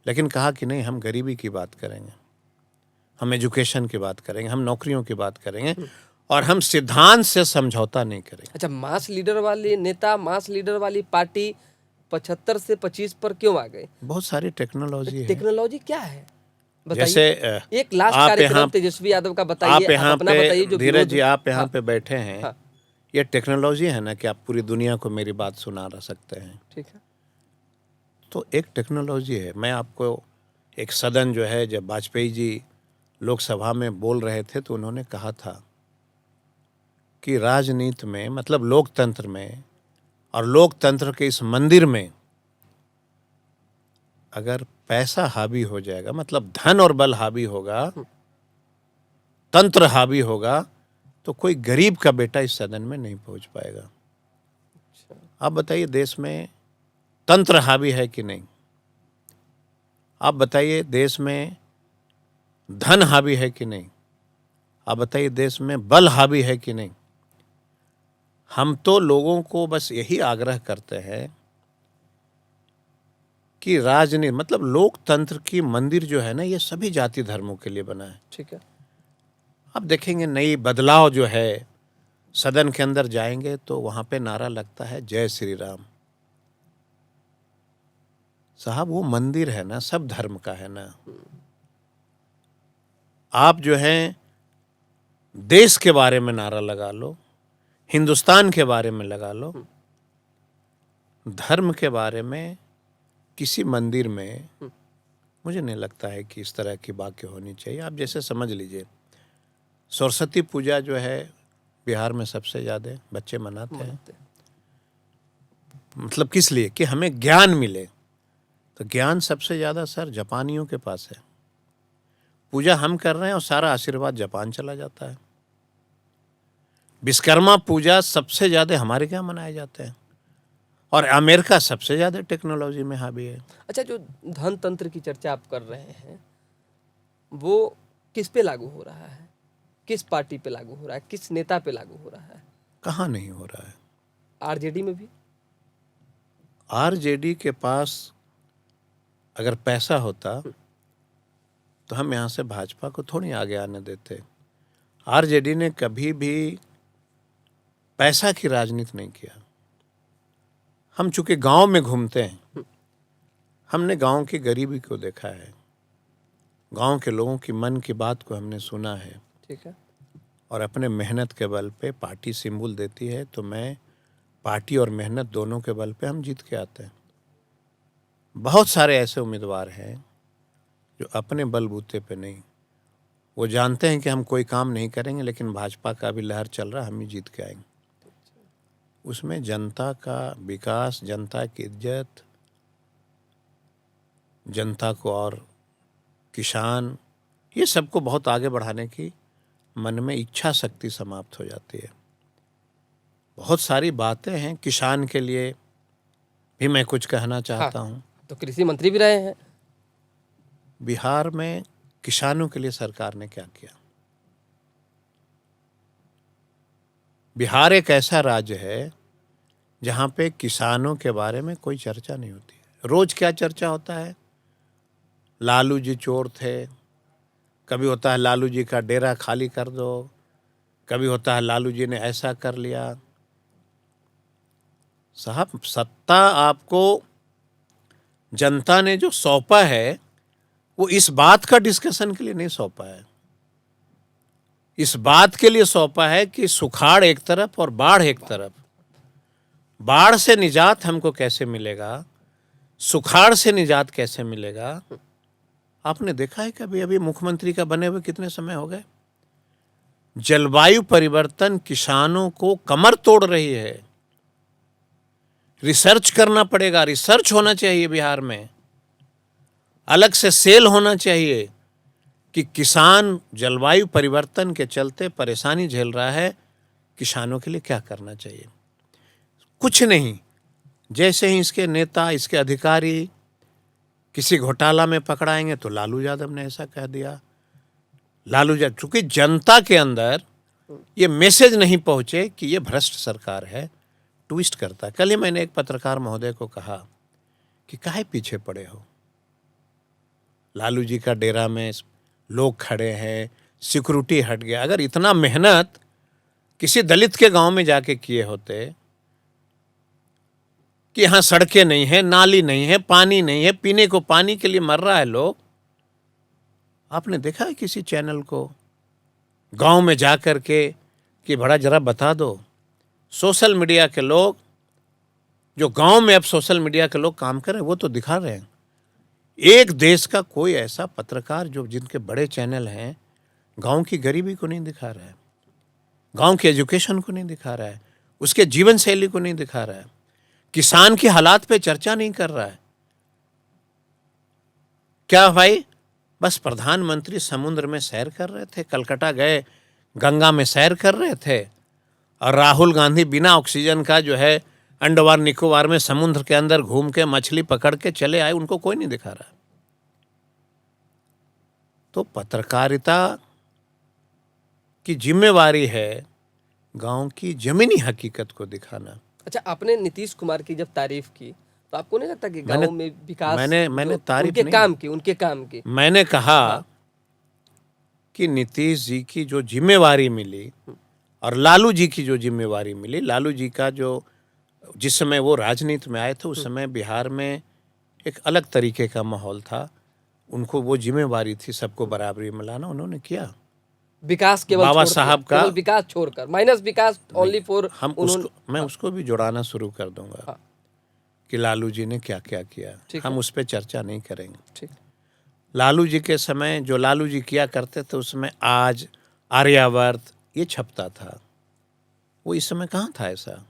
लेकिन कहा कि नहीं, हम गरीबी की बात करेंगे, हम एजुकेशन की बात करेंगे, हम नौकरियों की बात करेंगे और हम सिद्धांत से समझौता नहीं करेंगे। अच्छा, मास लीडर वाले नेता, मास लीडर वाली पार्टी 75 से 25 पर क्यों आ गए? बहुत सारी टेक्नोलॉजी है। टेक्नोलॉजी क्या है जैसे एक लास्ट आप कार्यक्रम यहाँ, तेजस्वी यादव का बताइए, आप यहाँ अपना बताइए पे जो धीरज विरोध। जी आप यहाँ हाँ, पे बैठे हैं। हाँ, ये टेक्नोलॉजी है ना कि आप पूरी दुनिया को मेरी बात सुना सकते हैं। ठीक है, तो एक टेक्नोलॉजी है। मैं आपको एक सदन जो है, जब वाजपेयी जी लोकसभा में बोल रहे थे तो उन्होंने कहा था कि राजनीति में, मतलब लोकतंत्र में और लोकतंत्र के इस मंदिर में अगर पैसा हावी हो जाएगा, मतलब धन और बल हावी होगा, तंत्र हावी होगा, तो कोई गरीब का बेटा इस सदन में नहीं पहुंच पाएगा। आप बताइए देश में तंत्र हावी है कि नहीं? आप बताइए देश में धन हावी है कि नहीं? आप बताइए देश में बल हावी है कि नहीं? हम तो लोगों को बस यही आग्रह करते हैं कि राजनीति, मतलब लोकतंत्र की मंदिर जो है ना, ये सभी जाति धर्मों के लिए बना है। ठीक है। आप देखेंगे नई बदलाव जो है, सदन के अंदर जाएंगे तो वहां पे नारा लगता है जय श्री राम। साहब वो मंदिर है ना, सब धर्म का है ना। आप जो हैं देश के बारे में नारा लगा लो, हिंदुस्तान के बारे में लगा लो, धर्म के बारे में किसी मंदिर में मुझे नहीं लगता है कि इस तरह की वाक्य होनी चाहिए। आप जैसे समझ लीजिए, सरस्वती पूजा जो है बिहार में सबसे ज़्यादा बच्चे मनाते हैं। मनाते हैं। मतलब किस लिए? कि हमें ज्ञान मिले। तो ज्ञान सबसे ज़्यादा सर जापानियों के पास है। पूजा हम कर रहे हैं और सारा आशीर्वाद जापान चला जाता है। विश्वकर्मा पूजा सबसे ज़्यादा हमारे यहाँ मनाए जाते हैं और अमेरिका सबसे ज़्यादा टेक्नोलॉजी में हावी है। अच्छा, जो धन तंत्र की चर्चा आप कर रहे हैं वो किस पे लागू हो रहा है? किस पार्टी पे लागू हो रहा है? किस नेता पे लागू हो रहा है? कहाँ नहीं हो रहा है? आरजेडी में भी? आरजेडी के पास अगर पैसा होता तो हम यहाँ से भाजपा को थोड़ी आगे आने देते। आरजेडी ने कभी भी पैसा की राजनीति नहीं किया। हम चूंकि गांव में घूमते हैं, हमने गांव की गरीबी को देखा है, गांव के लोगों की मन की बात को हमने सुना है। ठीक है। और अपने मेहनत के बल पे पार्टी सिंबल देती है तो मैं पार्टी और मेहनत दोनों के बल पे हम जीत के आते हैं। बहुत सारे ऐसे उम्मीदवार हैं जो अपने बलबूते पे नहीं, वो जानते हैं कि हम कोई काम नहीं करेंगे लेकिन भाजपा का भी लहर चल रहा है, हम ही जीत के आएंगे। उसमें जनता का विकास, जनता की इज्जत, जनता को और किसान, ये सबको बहुत आगे बढ़ाने की मन में इच्छा शक्ति समाप्त हो जाती है। बहुत सारी बातें हैं। किसान के लिए भी मैं कुछ कहना चाहता हूँ। तो कृषि मंत्री भी रहे हैं। बिहार में किसानों के लिए सरकार ने क्या किया? बिहार एक ऐसा राज्य है जहाँ पे किसानों के बारे में कोई चर्चा नहीं होती। रोज क्या चर्चा होता है? लालू जी चोर थे, कभी होता है लालू जी का डेरा खाली कर दो, कभी होता है लालू जी ने ऐसा कर लिया। साहब, सत्ता आपको जनता ने जो सौंपा है वो इस बात का डिस्कशन के लिए नहीं सौंपा है। इस बात के लिए सौंपा है कि सुखाड़ एक तरफ और बाढ़ एक तरफ। बाढ़ से निजात हमको कैसे मिलेगा, सुखाड़ से निजात कैसे मिलेगा? आपने देखा है कभी? अभी मुख्यमंत्री का बने हुए कितने समय हो गए? जलवायु परिवर्तन किसानों को कमर तोड़ रही है। रिसर्च करना पड़ेगा, रिसर्च होना चाहिए बिहार में, अलग से सेल होना चाहिए कि किसान जलवायु परिवर्तन के चलते परेशानी झेल रहा है, किसानों के लिए क्या करना चाहिए। कुछ नहीं। जैसे ही इसके नेता, इसके अधिकारी किसी घोटाला में पकड़ाएंगे तो लालू यादव ने ऐसा कह दिया, लालू यादव, चूंकि जनता के अंदर ये मैसेज नहीं पहुंचे कि ये भ्रष्ट सरकार है, ट्विस्ट करता है। कल ही मैंने एक पत्रकार महोदय को कहा कि काहे पीछे पड़े हो? लालू जी का डेरा में लोग खड़े हैं, सिक्योरिटी हट गया। अगर इतना मेहनत किसी दलित के गांव में जाके किए होते कि यहाँ सड़कें नहीं है, नाली नहीं है, पानी नहीं है, पीने को पानी के लिए मर रहा है लोग। आपने देखा है किसी चैनल को गांव में जा कर के कि बड़ा जरा बता दो? सोशल मीडिया के लोग, जो गांव में अब सोशल मीडिया के लोग काम कर रहे हैं, वो तो दिखा रहे हैं। एक देश का कोई ऐसा पत्रकार जो जिनके बड़े चैनल हैं गांव की गरीबी को नहीं दिखा रहा है, गांव के एजुकेशन को नहीं दिखा रहा है, उसके जीवन शैली को नहीं दिखा रहा है, किसान के हालात पे चर्चा नहीं कर रहा है। क्या भाई, बस प्रधानमंत्री समुद्र में सैर कर रहे थे, कलकत्ता गए, गंगा में सैर कर रहे थे, और राहुल गांधी बिना ऑक्सीजन का जो है अंडमान निकोबार में समुद्र के अंदर घूम के मछली पकड़ के चले आए, उनको कोई नहीं दिखा रहा। तो पत्रकारिता की जिम्मेवारी है गांव की जमीनी हकीकत को दिखाना। अच्छा, आपने नीतीश कुमार की जब तारीफ की तो आपको नहीं लगता कि गांव में विकास, मैंने तारीफ उनके नहीं, काम की मैंने कहा कि नीतीश जी की जो जिम्मेवारी मिली और लालू जी की जो जिम्मेवारी मिली, लालू जी का जो जिस समय वो राजनीति में आए थे उस समय बिहार में एक अलग तरीके का माहौल था। उनको वो जिम्मेवारी थी सबको बराबरी में लाना, उन्होंने किया। विकास केवल बाबा साहब का केवल विकास छोड़कर, माइनस विकास ओनली फॉर, मैं उसको भी जोड़ाना शुरू कर दूंगा कि लालू जी ने क्या क्या किया। हम उस पर चर्चा नहीं करेंगे। ठीक। लालू जी के समय जो लालू जी किया करते थे उसमें आज, आर्यावर्त, ये छपता था। वो इस समय कहाँ था ऐसा?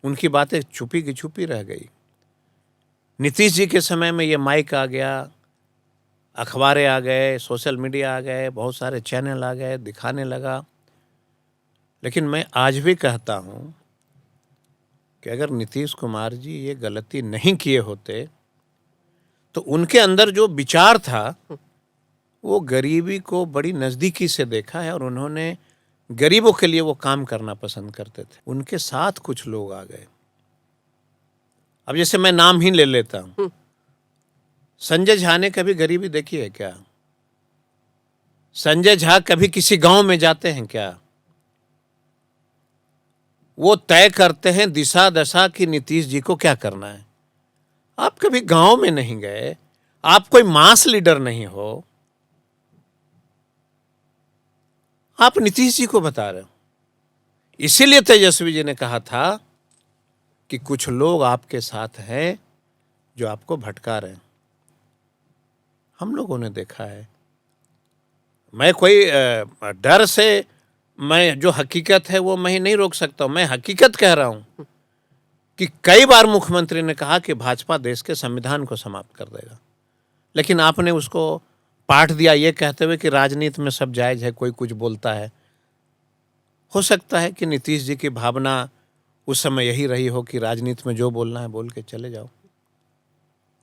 उनकी बातें छुपी की छुपी रह गई। नीतीश जी के समय में ये माइक आ गया, अखबारें आ गए, सोशल मीडिया आ गए, बहुत सारे चैनल आ गए, दिखाने लगा। लेकिन मैं आज भी कहता हूँ कि अगर नीतीश कुमार जी ये गलती नहीं किए होते तो उनके अंदर जो विचार था वो गरीबी को बड़ी नज़दीकी से देखा है और उन्होंने गरीबों के लिए वो काम करना पसंद करते थे। उनके साथ कुछ लोग आ गए। अब जैसे मैं नाम ही ले लेता हूँ, संजय झा ने कभी गरीबी देखी है क्या? संजय झा कभी किसी गांव में जाते हैं क्या? वो तय करते हैं दिशा दशा कि नीतीश जी को क्या करना है। आप कभी गांव में नहीं गए, आप कोई मास लीडर नहीं हो, आप नीतीश जी को बता रहे हो। इसीलिए तेजस्वी जी ने कहा था कि कुछ लोग आपके साथ हैं जो आपको भटका रहे हैं। हम लोगों ने देखा है। मैं कोई डर से मैं जो हकीकत है वो मैं नहीं रोक सकता हूं। मैं हकीकत कह रहा हूं कि कई बार मुख्यमंत्री ने कहा कि भाजपा देश के संविधान को समाप्त कर देगा, लेकिन आपने उसको पाठ दिया ये कहते हुए कि राजनीति में सब जायज है, कोई कुछ बोलता है। हो सकता है कि नीतीश जी की भावना उस समय यही रही हो कि राजनीति में जो बोलना है बोल के चले जाओ।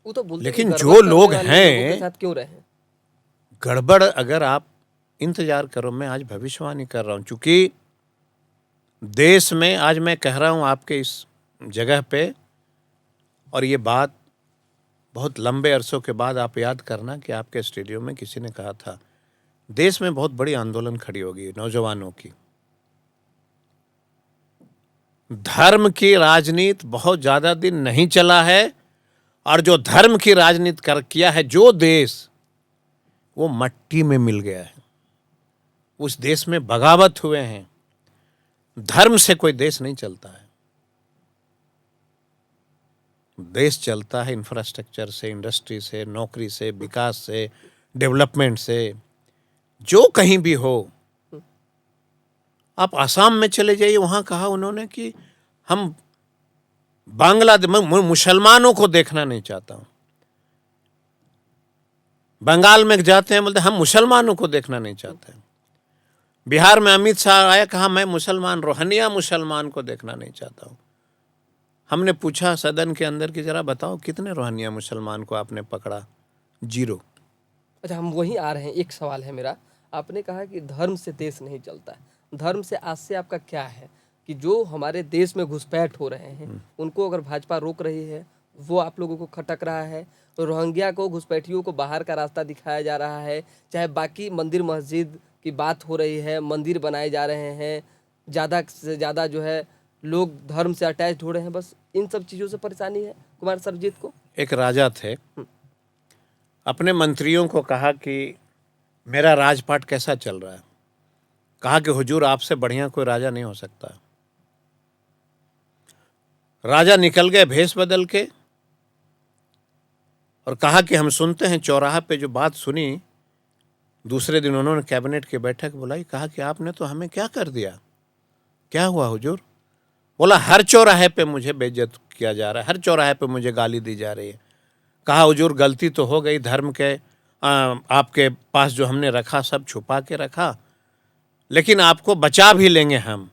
वो तो बोलते लेकिन गड़बड़ जो करने लोग वाले हैं लोगों के साथ क्यों रहे? गड़बड़, अगर आप इंतजार करो, मैं आज भविष्यवाणी कर रहा हूं, चूंकि देश में आज मैं कह रहा हूं आपके इस जगह पे, और ये बात बहुत लंबे अरसों के बाद आप याद करना कि आपके स्टूडियो में किसी ने कहा था देश में बहुत बड़ी आंदोलन खड़ी होगी नौजवानों की। धर्म की राजनीति बहुत ज्यादा दिन नहीं चला है और जो धर्म की राजनीति कर किया है जो देश, वो मट्टी में मिल गया है। उस देश में बगावत हुए हैं। धर्म से कोई देश नहीं चलता है। देश चलता है इंफ्रास्ट्रक्चर से, इंडस्ट्री से, नौकरी से, विकास से, डेवलपमेंट से। जो कहीं भी हो, आप आसाम में चले जाइए, वहां कहा उन्होंने कि हम बांग्लादेश में मुसलमानों को देखना नहीं चाहता हूं। बंगाल में जाते हैं, बोलते हम मुसलमानों को देखना नहीं चाहते हैं। बिहार में अमित शाह आया, कहा मैं मुसलमान, रोहनिया मुसलमान को देखना नहीं चाहता हूं। हमने पूछा सदन के अंदर कि जरा बताओ कितने रोहनिया मुसलमान को आपने पकड़ा? 0। अच्छा, हम वहीं आ रहे हैं। एक सवाल है मेरा। आपने कहा कि धर्म से देश नहीं चलता है। धर्म से आज से आपका क्या है कि जो हमारे देश में घुसपैठ हो रहे हैं उनको अगर भाजपा रोक रही है, वो आप लोगों को खटक रहा है, रोहिंग्या को, घुसपैठियों को बाहर का रास्ता दिखाया जा रहा है, चाहे बाकी मंदिर मस्जिद की बात हो रही है, मंदिर बनाए जा रहे हैं, ज़्यादा से ज़्यादा जो है लोग धर्म से अटैच हो रहे हैं, बस इन सब चीज़ों से परेशानी है कुमार सरजीत को। एक राजा थे, अपने मंत्रियों को कहा कि मेरा राजपाट कैसा चल रहा है? कहा कि हुजूर आपसे बढ़िया कोई राजा नहीं हो सकता। राजा निकल गए भेष बदल के और कहा कि हम सुनते हैं। चौराहा पे जो बात सुनी, दूसरे दिन उन्होंने कैबिनेट की बैठक बुलाई। कहा कि आपने तो हमें क्या कर दिया? क्या हुआ हुजूर? बोला हर चौराहे पे मुझे बेइज्जत किया जा रहा है, हर चौराहे पे मुझे गाली दी जा रही है। कहा हुजूर गलती तो हो गई, धर्म के आपके पास जो हमने रखा सब छुपा के रखा, लेकिन आपको बचा भी लेंगे हम।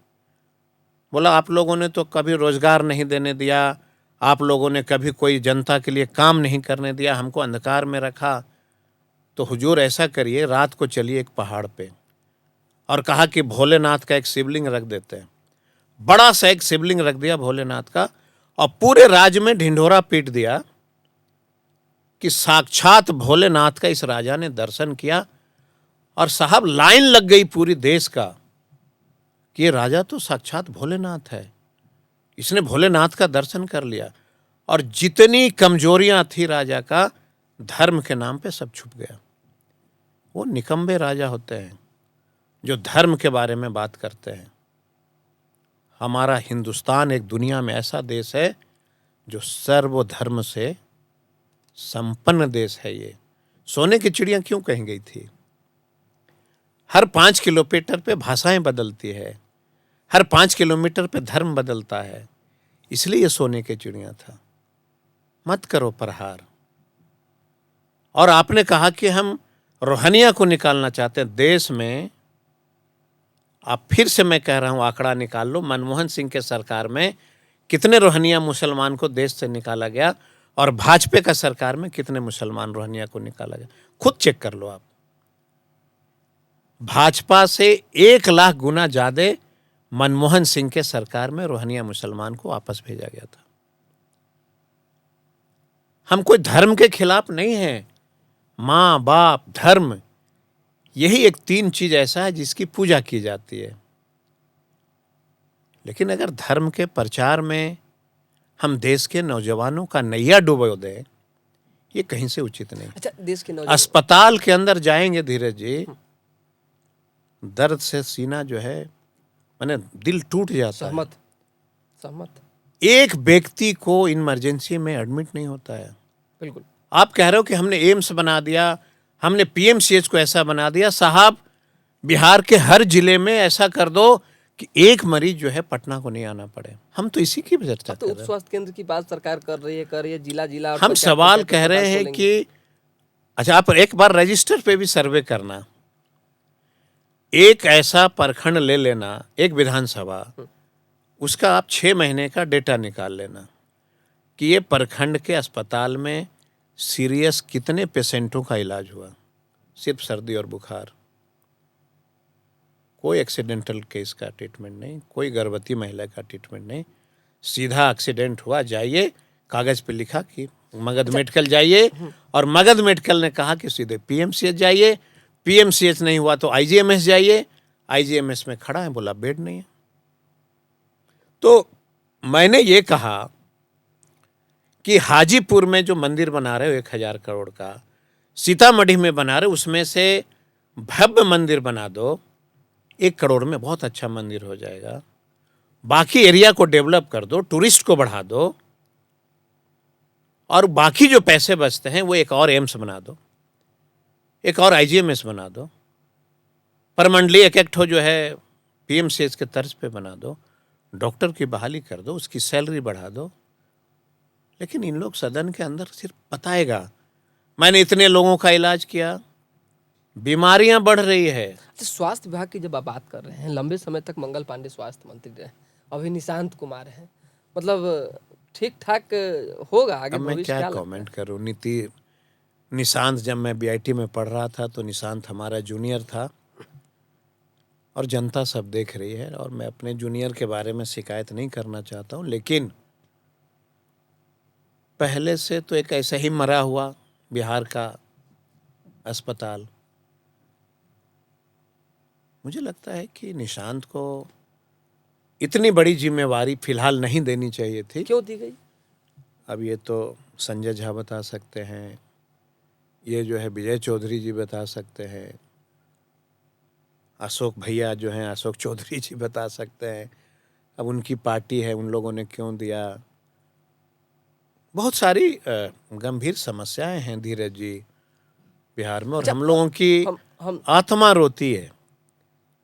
बोला आप लोगों ने तो कभी रोजगार नहीं देने दिया, आप लोगों ने कभी कोई जनता के लिए काम नहीं करने दिया, हमको अंधकार में रखा। तो हुजूर ऐसा करिए, रात को चलिए एक पहाड़ पे, और कहा कि भोलेनाथ का एक शिवलिंग रख देते हैं। बड़ा सा एक शिवलिंग रख दिया भोलेनाथ का, और पूरे राज्य में ढिंढोरा पीट दिया कि साक्षात भोलेनाथ का इस राजा ने दर्शन किया। और साहब लाइन लग गई पूरी देश का कि ये राजा तो साक्षात भोलेनाथ है, इसने भोलेनाथ का दर्शन कर लिया। और जितनी कमजोरियां थी राजा का, धर्म के नाम पे सब छुप गया। वो निकम्बे राजा होते हैं जो धर्म के बारे में बात करते हैं। हमारा हिंदुस्तान एक दुनिया में ऐसा देश है जो सर्वधर्म से संपन्न देश है। ये सोने की चिड़िया क्यों कही गई थी? हर 5 किलोमीटर पे भाषाएं बदलती है, हर 5 किलोमीटर पे धर्म बदलता है, इसलिए ये सोने के चिड़िया था। मत करो प्रहार। और आपने कहा कि हम रोहनिया को निकालना चाहते हैं देश में। आप फिर से मैं कह रहा हूं, आंकड़ा निकाल लो, मनमोहन सिंह के सरकार में कितने रोहनिया मुसलमान को देश से निकाला गया और भाजपा का सरकार में कितने मुसलमान रोहनिया को निकाला गया। खुद चेक कर लो आप। भाजपा से 1 लाख गुना ज्यादा मनमोहन सिंह के सरकार में रोहनिया मुसलमान को वापस भेजा गया था। हम कोई धर्म के खिलाफ नहीं हैं। माँ बाप धर्म, यही एक 3 चीज ऐसा है जिसकी पूजा की जाती है। लेकिन अगर धर्म के प्रचार में हम देश के नौजवानों का नैया डुबो दें, ये कहीं से उचित नहीं। अच्छा, देश के नौजवान अस्पताल के अंदर जाएंगे धीरज जी, दर्द से सीना जो है मैंने दिल टूट जाता है। सहमत। एक व्यक्ति को इमरजेंसी में एडमिट नहीं होता है। बिल्कुल। आप कह रहे हो कि हमने एम्स बना दिया, हमने पीएमसीएच को ऐसा बना दिया। साहब, बिहार के हर जिले में ऐसा कर दो कि एक मरीज जो है पटना को नहीं आना पड़े। हम तो इसी की चर्चा तो कर उप रहे हैं। स्वास्थ्य केंद्र की बात सरकार कर रही है जिला और हम पंचायत सवाल पंचायत कह रहे अस्पताल हैं खोलेंगे। कि अच्छा, आप एक बार रजिस्टर पे भी सर्वे करना, एक ऐसा प्रखंड ले लेना, एक विधानसभा, उसका आप 6 महीने का डेटा निकाल लेना कि ये प्रखंड के अस्पताल में सीरियस कितने पेशेंटों का इलाज हुआ। सिर्फ सर्दी और बुखार, कोई एक्सीडेंटल केस का ट्रीटमेंट नहीं, कोई गर्भवती महिला का ट्रीटमेंट नहीं। सीधा एक्सीडेंट हुआ, जाइए, कागज पे लिखा कि मगध मेडिकल जाइए, और मगध मेडिकल ने कहा कि सीधे पीएमसीएच जाइए। पीएमसीएच नहीं हुआ तो आईजीएमएस जाइए। आईजीएमएस में खड़ा है, बोला बेड नहीं है। तो मैंने ये कहा कि हाजीपुर में जो मंदिर बना रहे हो 1000 करोड़ का, सीतामढ़ी में बना रहे हो, उसमें से भव्य मंदिर बना दो, 1 करोड़ में बहुत अच्छा मंदिर हो जाएगा। बाकी एरिया को डेवलप कर दो, टूरिस्ट को बढ़ा दो, और बाकी जो पैसे बचते हैं वो एक और एम्स बना दो, एक और आईजीएमएस बना दो, परमंडली एक ठो जो है पीएमसीएच के तर्ज पे बना दो, डॉक्टर की बहाली कर दो, उसकी सैलरी बढ़ा दो। लेकिन इन लोग सदन के अंदर सिर्फ बताएगा मैंने इतने लोगों का इलाज किया। बीमारियां बढ़ रही है। अच्छा, स्वास्थ्य विभाग की जब आप बात कर रहे हैं, लंबे समय तक मंगल पांडे स्वास्थ्य मंत्री रहे, अभी निशांत कुमार हैं, मतलब ठीक ठाक होगा आगे अब मैं भविष्य? क्या कमेंट करूं। निशांत, जब मैं बीआईटी में पढ़ रहा था तो निशांत हमारा जूनियर था, और जनता सब देख रही है, और मैं अपने जूनियर के बारे में शिकायत नहीं करना चाहता हूं, लेकिन पहले से तो एक ऐसा ही मरा हुआ बिहार का अस्पताल। मुझे लगता है कि निशांत को इतनी बड़ी जिम्मेवारी फिलहाल नहीं देनी चाहिए थी। क्यों दी गई? अब ये तो संजय झा बता सकते हैं, ये जो है विजय चौधरी जी बता सकते हैं, अशोक भैया जो हैं अशोक चौधरी जी बता सकते हैं। अब उनकी पार्टी है, उन लोगों ने क्यों दिया। बहुत सारी गंभीर समस्याएं हैं धीरज जी बिहार में, और हम लोगों की हम आत्मा रोती है।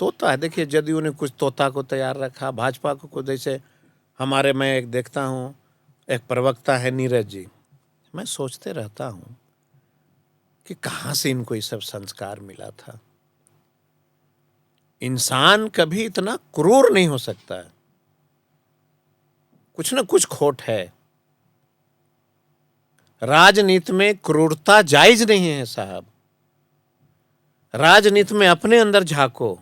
तोता है, देखिए जदयू ने कुछ तोता को तैयार रखा, भाजपा को कुछ, जैसे हमारे, मैं एक देखता हूँ, एक प्रवक्ता है नीरज जी, मैं सोचते रहता हूँ कि कहाँ से इनको ये सब संस्कार मिला था। इंसान कभी इतना क्रूर नहीं हो सकता है, कुछ ना कुछ खोट है। राजनीति में क्रूरता जायज नहीं है साहब। राजनीति में अपने अंदर झांको,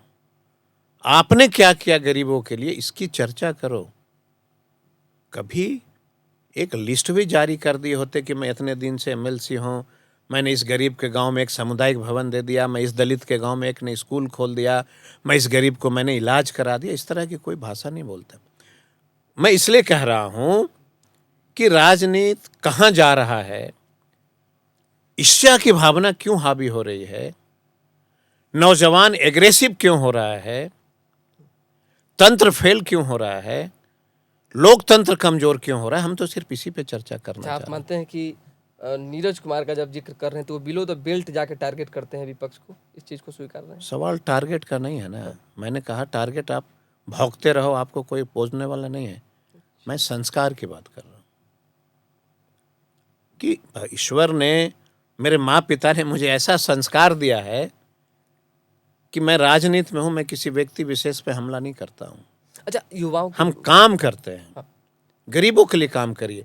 आपने क्या किया गरीबों के लिए, इसकी चर्चा करो। कभी एक लिस्ट भी जारी कर दिए होते कि मैं इतने दिन से एमएलसी हूं, मैंने इस गरीब के गांव में एक सामुदायिक भवन दे दिया, मैं इस दलित के गांव में एक ने स्कूल खोल दिया, मैं इस गरीब को मैंने इलाज करा दिया। इस तरह की कोई भाषा नहीं बोलता। मैं इसलिए कह रहा हूं कि राजनीति कहां जा रहा है, ईर्ष्या की भावना क्यों हावी हो रही है, नौजवान एग्रेसिव क्यों हो रहा है, तंत्र फेल क्यों हो रहा है, लोकतंत्र कमजोर क्यों हो रहा है। हम तो सिर्फ इसी पे चर्चा करना चाहते हैं। आप मानते हैं कि नीरज कुमार का जब जिक्र कर रहे हैं तो वो बिलो द बेल्ट जाके टारगेट करते हैं विपक्ष को, इस चीज को स्वीकार रहे हैं? सवाल टारगेट का नहीं है ना। मैंने कहा टारगेट आप भौंकते रहो, आपको कोई पोसने वाला नहीं है। मैं संस्कार की बात कर रहा हूँ कि ईश्वर ने, मेरे माँ पिता ने मुझे ऐसा संस्कार दिया है कि मैं राजनीति में हूँ, मैं किसी व्यक्ति विशेष पे हमला नहीं करता हूँ। अच्छा, युवाओं हम को काम करते हैं, हाँ। गरीबों के लिए काम करिए।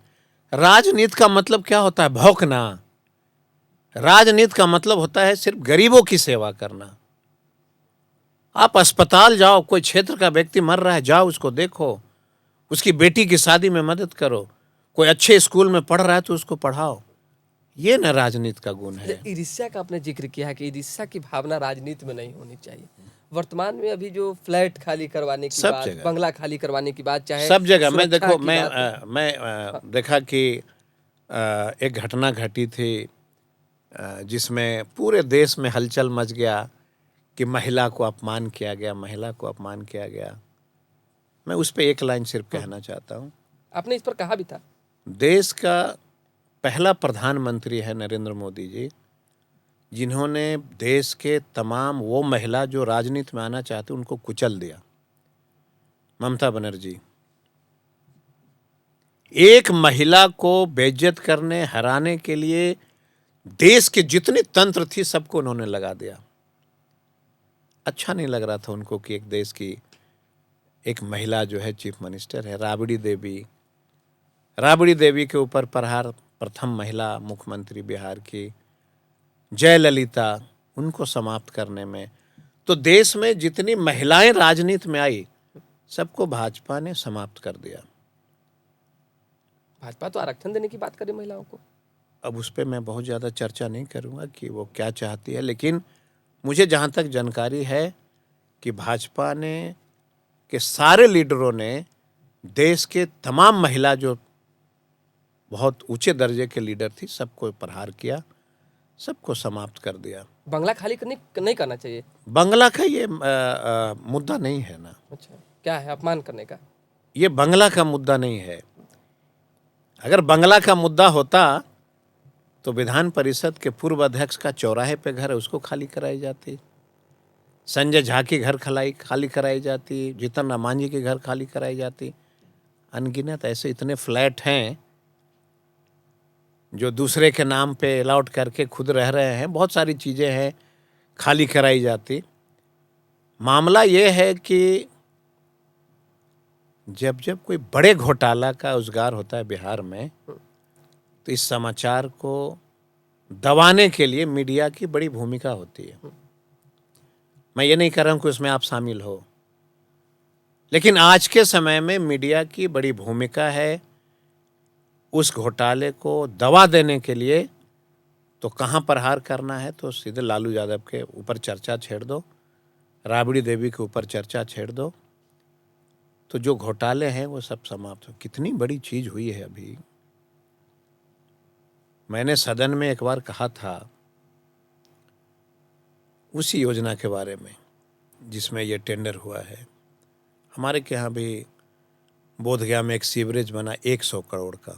राजनीति का मतलब क्या होता है? भौंकना। राजनीति का मतलब होता है सिर्फ गरीबों की सेवा करना। आप अस्पताल जाओ, कोई क्षेत्र का व्यक्ति मर रहा है, जाओ उसको देखो, उसकी बेटी की शादी में मदद करो, कोई अच्छे स्कूल में पढ़ रहा है तो उसको पढ़ाओ। ये न राजनीति का गुण है। ईर्ष्या का आपने जिक्र किया है कि ईर्ष्या की भावना राजनीति में नहीं होनी चाहिए। वर्तमान में अभी जो फ्लैट खाली करवाने की सब बात, जगह। बंगला खाली करवाने की बात, चाहे सब जगह मैं सुरक्षा देखो, की मैं बात, देखा कि एक घटना घटी थी जिसमें पूरे देश में हलचल मच गया कि महिला को अपमान किया गया, महिला को अपमान किया गया। मैं उस पर एक लाइन सिर्फ कहना चाहता हूँ। आपने इस पर कहा भी था। देश का पहला प्रधानमंत्री है नरेंद्र मोदी जी, जिन्होंने देश के तमाम वो महिला जो राजनीति में आना चाहते उनको कुचल दिया। ममता बनर्जी एक महिला को बेइज्जत करने, हराने के लिए देश के जितने तंत्र थी सबको उन्होंने लगा दिया। अच्छा नहीं लग रहा था उनको कि एक देश की एक महिला जो है चीफ मिनिस्टर है। राबड़ी देवी के ऊपर प्रहार, प्रथम महिला मुख्यमंत्री बिहार की। जयललिता, उनको समाप्त करने में, तो देश में जितनी महिलाएं राजनीति में आई सबको भाजपा ने समाप्त कर दिया। भाजपा तो आरक्षण देने की बात करे महिलाओं को। अब उस पर मैं बहुत ज़्यादा चर्चा नहीं करूंगा कि वो क्या चाहती है, लेकिन मुझे जहाँ तक जानकारी है कि भाजपा ने के सारे लीडरों ने देश के तमाम महिला जो बहुत ऊंचे दर्जे के लीडर थी सबको प्रहार किया, सबको समाप्त कर दिया। बंगला खाली करने नहीं करना चाहिए। बंगला का ये मुद्दा नहीं है ना। अच्छा, क्या है अपमान करने का? ये बंगला का मुद्दा नहीं है। अगर बंगला का मुद्दा होता तो विधान परिषद के पूर्व अध्यक्ष का चौराहे पे घर है, उसको खाली कराई जाती। संजय झा की घर खाली कराई जाती। जीतन राम मांझी के घर खाली कराई जाती। अनगिनत ऐसे इतने फ्लैट हैं जो दूसरे के नाम पे अलॉट करके खुद रह रहे हैं। बहुत सारी चीज़ें हैं, खाली कराई जाती। मामला ये है कि जब जब कोई बड़े घोटाला का उजागर होता है बिहार में, तो इस समाचार को दबाने के लिए मीडिया की बड़ी भूमिका होती है। मैं ये नहीं कह रहा हूँ कि उसमें आप शामिल हो, लेकिन आज के समय में मीडिया की बड़ी भूमिका है उस घोटाले को दबा देने के लिए। तो कहाँ प्रहार करना है तो सीधे लालू यादव के ऊपर चर्चा छेड़ दो, राबड़ी देवी के ऊपर चर्चा छेड़ दो, तो जो घोटाले हैं वो सब समाप्त हो। कितनी बड़ी चीज हुई है। अभी मैंने सदन में एक बार कहा था उसी योजना के बारे में जिसमें ये टेंडर हुआ है। हमारे के यहाँ भी बोधगया में एक सीवरेज बना 100 करोड़ का।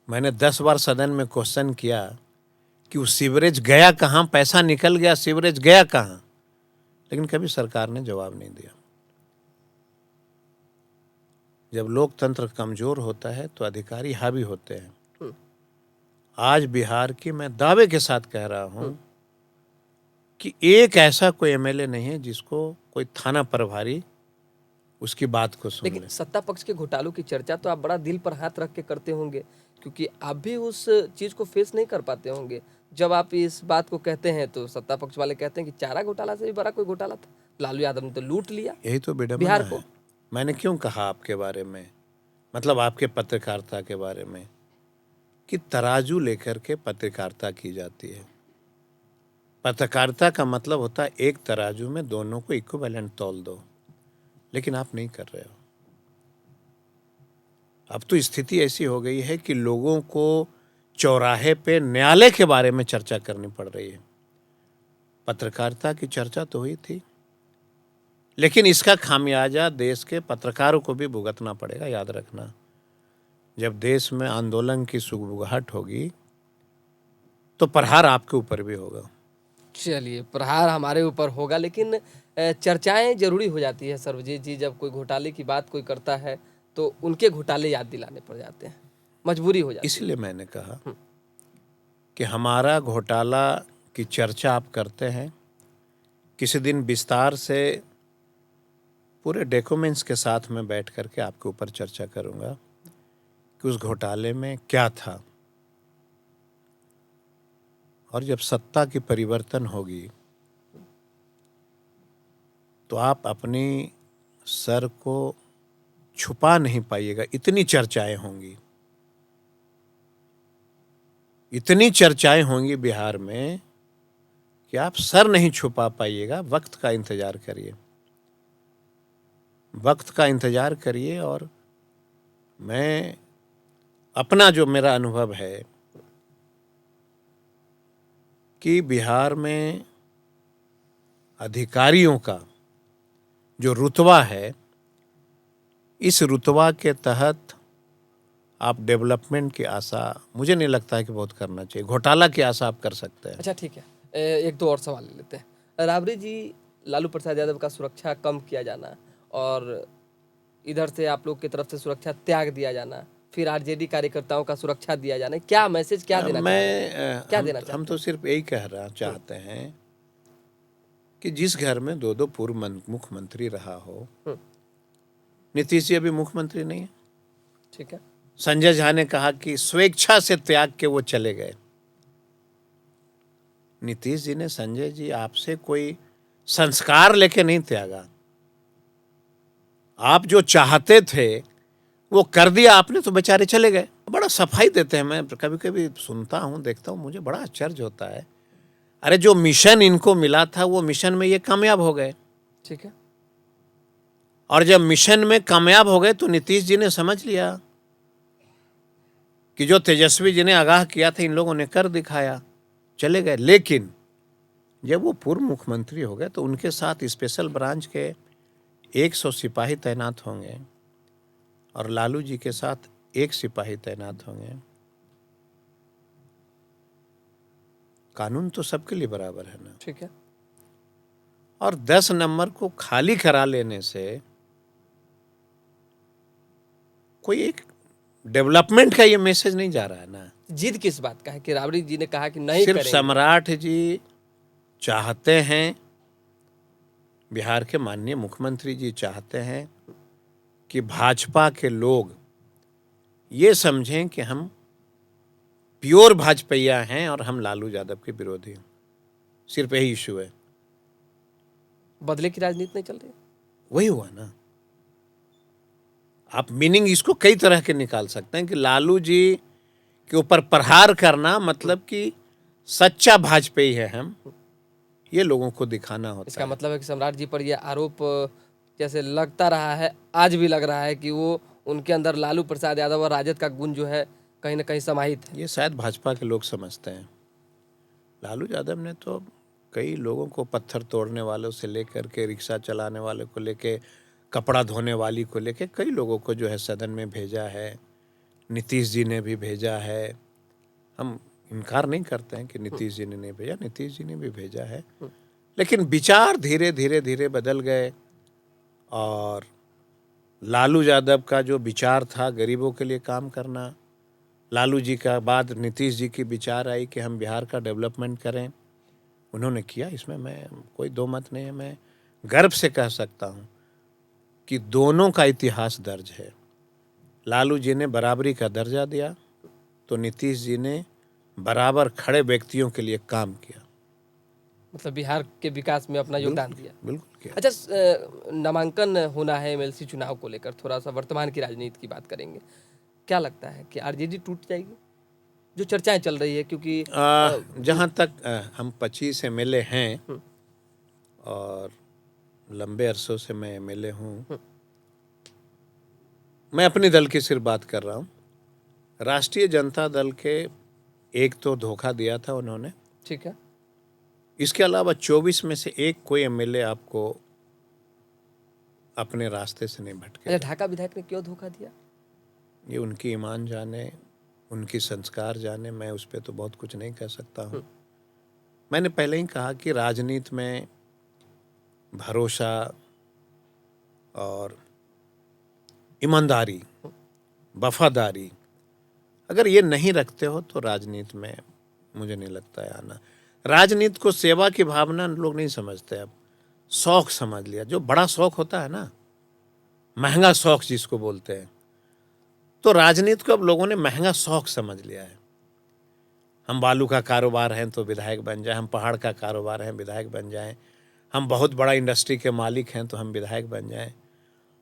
मैंने 10 बार सदन में क्वेश्चन किया कि वो सीवरेज गया कहाँ, पैसा निकल गया, सीवरेज गया कहाँ, लेकिन कभी सरकार ने जवाब नहीं दिया। जब लोकतंत्र कमजोर होता है तो अधिकारी हावी होते हैं। आज बिहार की मैं दावे के साथ कह रहा हूं कि एक ऐसा कोई एमएलए नहीं है जिसको कोई थाना प्रभारी उसकी बात को सुन ले। लेकिन सत्ता पक्ष के घोटालों की चर्चा तो आप बड़ा दिल पर हाथ रख के करते होंगे, क्योंकि आप भी उस चीज को फेस नहीं कर पाते होंगे। जब आप इस बात को कहते हैं तो सत्ता पक्ष वाले कहते हैं कि चारा घोटाला से भी बड़ा कोई घोटाला था, लालू यादव ने तो लूट लिया यही तो विडंबना बिहार है। को। मैंने क्यों कहा आपके बारे में, मतलब आपके पत्रकारिता के बारे में, कि तराजू लेकर के पत्रकारिता की जाती है। पत्रकारिता का मतलब होता है एक तराजू में दोनों को इक्विवेलेंट तौल दो, लेकिन आप नहीं कर रहे हो। अब तो स्थिति ऐसी हो गई है कि लोगों को चौराहे पे न्यायालय के बारे में चर्चा करनी पड़ रही है। पत्रकारिता की चर्चा तो हुई थी, लेकिन इसका खामियाजा देश के पत्रकारों को भी भुगतना पड़ेगा। याद रखना, जब देश में आंदोलन की सुगबुगाहट होगी तो प्रहार आपके ऊपर भी होगा। चलिए, प्रहार हमारे ऊपर होगा, लेकिन चर्चाएं जरूरी हो जाती है सर्वजीत जी। जब कोई घोटाले की बात कोई करता है तो उनके घोटाले याद दिलाने पड़ जाते हैं, मजबूरी हो जाती है। इसलिए मैंने कहा कि हमारा घोटाला की चर्चा आप करते हैं, किसी दिन विस्तार से पूरे डॉक्यूमेंट्स के साथ में बैठ करके आपके ऊपर चर्चा करूंगा कि उस घोटाले में क्या था। और जब सत्ता की परिवर्तन होगी तो आप अपनी सर को छुपा नहीं पाइएगा, इतनी चर्चाएं होंगी, इतनी चर्चाएं होंगी बिहार में कि आप सर नहीं छुपा पाइएगा। वक्त का इंतजार करिए, वक्त का इंतजार करिए। और मैं अपना जो मेरा अनुभव है कि बिहार में अधिकारियों का जो रुतबा है, इस रुतबा के तहत आप डेवलपमेंट की आशा मुझे नहीं लगता है कि बहुत करना चाहिए। घोटाला की आशा आप कर सकते हैं। अच्छा ठीक है, एक दो और सवाल ले लेते हैं। राबड़ी जी, लालू प्रसाद यादव का सुरक्षा कम किया जाना और इधर से आप लोग की तरफ से सुरक्षा त्याग दिया जाना, फिर आरजेडी कार्यकर्ताओं का सुरक्षा दिया जाना, क्या मैसेज क्या देना चाह रहे हैं? क्या देना चाहते हम तो सिर्फ यही कहना चाहते हैं कि जिस घर में दो दो पूर्व मुख्यमंत्री रहा हो, नीतीश जी अभी मुख्यमंत्री नहीं है। ठीक है, संजय झा ने कहा कि स्वेच्छा से त्याग के वो चले गए। नीतीश जी ने, संजय जी, आपसे कोई संस्कार लेके नहीं त्यागा। आप जो चाहते थे वो कर दिया आपने, तो बेचारे चले गए। बड़ा सफाई देते हैं। मैं कभी कभी सुनता हूँ, देखता हूँ, मुझे बड़ा आश्चर्य होता है। अरे जो मिशन इनको मिला था वो मिशन में ये कामयाब हो गए। ठीक है, और जब मिशन में कामयाब हो गए तो नीतीश जी ने समझ लिया कि जो तेजस्वी जी ने आगाह किया था इन लोगों ने कर दिखाया, चले गए। लेकिन जब वो पूर्व मुख्यमंत्री हो गए तो उनके साथ स्पेशल ब्रांच के 100 सिपाही तैनात होंगे और लालू जी के साथ 1 सिपाही तैनात होंगे। कानून तो सबके लिए बराबर है ना। ठीक है, और 10 नंबर को खाली करा लेने से कोई एक डेवलपमेंट का ये मैसेज नहीं जा रहा है ना। जिद किस बात का है कि राबड़ी जी ने कहा कि नहीं सिर्फ करेंगे? सम्राट जी चाहते हैं, बिहार के माननीय मुख्यमंत्री जी चाहते हैं कि भाजपा के लोग ये समझें कि हम प्योर भाजपैया हैं और हम लालू यादव के विरोधी हैं। सिर्फ यही इशू है। बदले की राजनीति नहीं चल रही? वही हुआ ना। आप मीनिंग इसको कई तरह के निकाल सकते हैं कि लालू जी के ऊपर प्रहार करना मतलब कि सच्चा भाजपेयी है हम, ये लोगों को दिखाना होता इसका है। मतलब है कि सम्राट जी पर यह आरोप जैसे लगता रहा है, आज भी लग रहा है कि वो उनके अंदर लालू प्रसाद यादव और राजद का गुण जो है कहीं ना कहीं समाहित है। ये शायद भाजपा के लोग समझते हैं। लालू यादव ने तो कई लोगों को, पत्थर तोड़ने वालों से लेकर के रिक्शा चलाने वाले को लेके, कपड़ा धोने वाली को लेके, कई लोगों को जो है सदन में भेजा है। नीतीश जी ने भी भेजा है। हम इनकार नहीं करते हैं कि नीतीश जी ने नहीं भेजा, नीतीश जी ने भी भेजा है। लेकिन विचार धीरे धीरे धीरे बदल गए और लालू यादव का जो विचार था गरीबों के लिए काम करना, लालू जी का बाद नीतीश जी की विचार आई कि हम बिहार का डेवलपमेंट करें, उन्होंने किया। इसमें मैं कोई दो मत नहीं है। मैं गर्व से कह सकता हूँ कि दोनों का इतिहास दर्ज है। लालू जी ने बराबरी का दर्जा दिया तो नीतीश जी ने बराबर खड़े व्यक्तियों के लिए काम किया। मतलब बिहार के विकास में अपना योगदान दिया। बिल्कुल किया। अच्छा, नामांकन होना है एमएलसी चुनाव को लेकर, थोड़ा सा वर्तमान की राजनीति की बात करेंगे। क्या लगता है कि आरजेडी टूट जाएगी, जो चर्चाएं चल रही है? क्योंकि जहाँ तक हम 25 एमएलए हैं और लंबे अरसों से मैं एमएलए हूँ, मैं अपने दल की सिर्फ बात कर रहा हूँ। राष्ट्रीय जनता दल के एक तो धोखा दिया था उन्होंने। ठीक है, इसके अलावा 24 में से एक कोई एमएलए आपको अपने रास्ते से नहीं भटके। अच्छा, ढाका विधायक ने क्यों धोखा दिया? ये उनकी ईमान जाने, उनकी संस्कार जाने। मैं उस पर तो बहुत कुछ नहीं कह सकता हूँ। मैंने पहले ही कहा कि राजनीति में भरोसा और ईमानदारी, वफादारी, अगर ये नहीं रखते हो तो राजनीति में मुझे नहीं लगता है आना। राजनीति को सेवा की भावना लोग नहीं समझते, अब शौक समझ लिया। जो बड़ा शौक होता है ना, महंगा शौक जिसको बोलते हैं, तो राजनीति को अब लोगों ने महंगा शौक समझ लिया है। हम बालू का कारोबार हैं तो विधायक बन जाए, हम पहाड़ का कारोबार हैं विधायक बन जाएं, हम बहुत बड़ा इंडस्ट्री के मालिक हैं तो हम विधायक बन जाएं।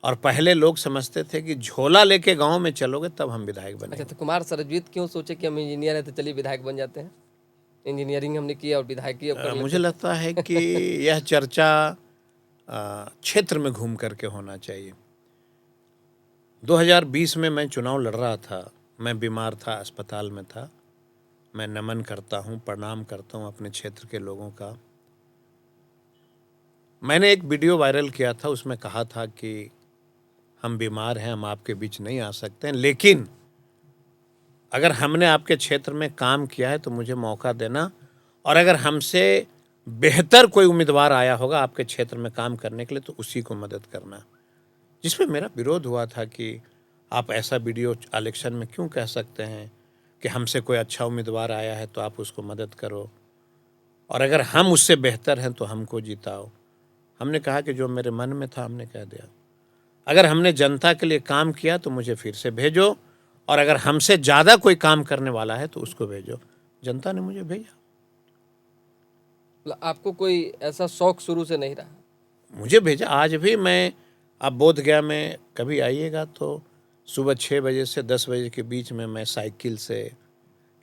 और पहले लोग समझते थे कि झोला लेके गांव में चलोगे तब हम विधायक बनेंगे। अच्छा, तो कुमार सरबजीत क्यों सोचे कि हम इंजीनियर हैं तो चलिए विधायक बन जाते हैं? इंजीनियरिंग हमने की और विधायकी अब कर लेते मुझे लगता है कि यह चर्चा क्षेत्र में घूम करके होना चाहिए। 2020 में मैं चुनाव लड़ रहा था, मैं बीमार था, अस्पताल में था। मैं नमन करता हूँ, प्रणाम करता हूँ अपने क्षेत्र के लोगों का। मैंने एक वीडियो वायरल किया था, उसमें कहा था कि हम बीमार हैं, हम आपके बीच नहीं आ सकते हैं, लेकिन अगर हमने आपके क्षेत्र में काम किया है तो मुझे मौका देना, और अगर हमसे बेहतर कोई उम्मीदवार आया होगा आपके क्षेत्र में काम करने के लिए तो उसी को मदद करना। जिसमें मेरा विरोध हुआ था कि आप ऐसा वीडियो इलेक्शन में क्यों कह सकते हैं कि हमसे कोई अच्छा उम्मीदवार आया है तो आप उसको मदद करो, और अगर हम उससे बेहतर हैं तो हमको जिताओ। हमने कहा कि जो मेरे मन में था हमने कह दिया। अगर हमने जनता के लिए काम किया तो मुझे फिर से भेजो, और अगर हमसे ज़्यादा कोई काम करने वाला है तो उसको भेजो। जनता ने मुझे भेजा। मतलब आपको कोई ऐसा शौक शुरू से नहीं रहा? मुझे भेजा। आज भी मैं, आप बोधगया में कभी आइएगा तो सुबह 6 बजे से 10 बजे के बीच में मैं साइकिल से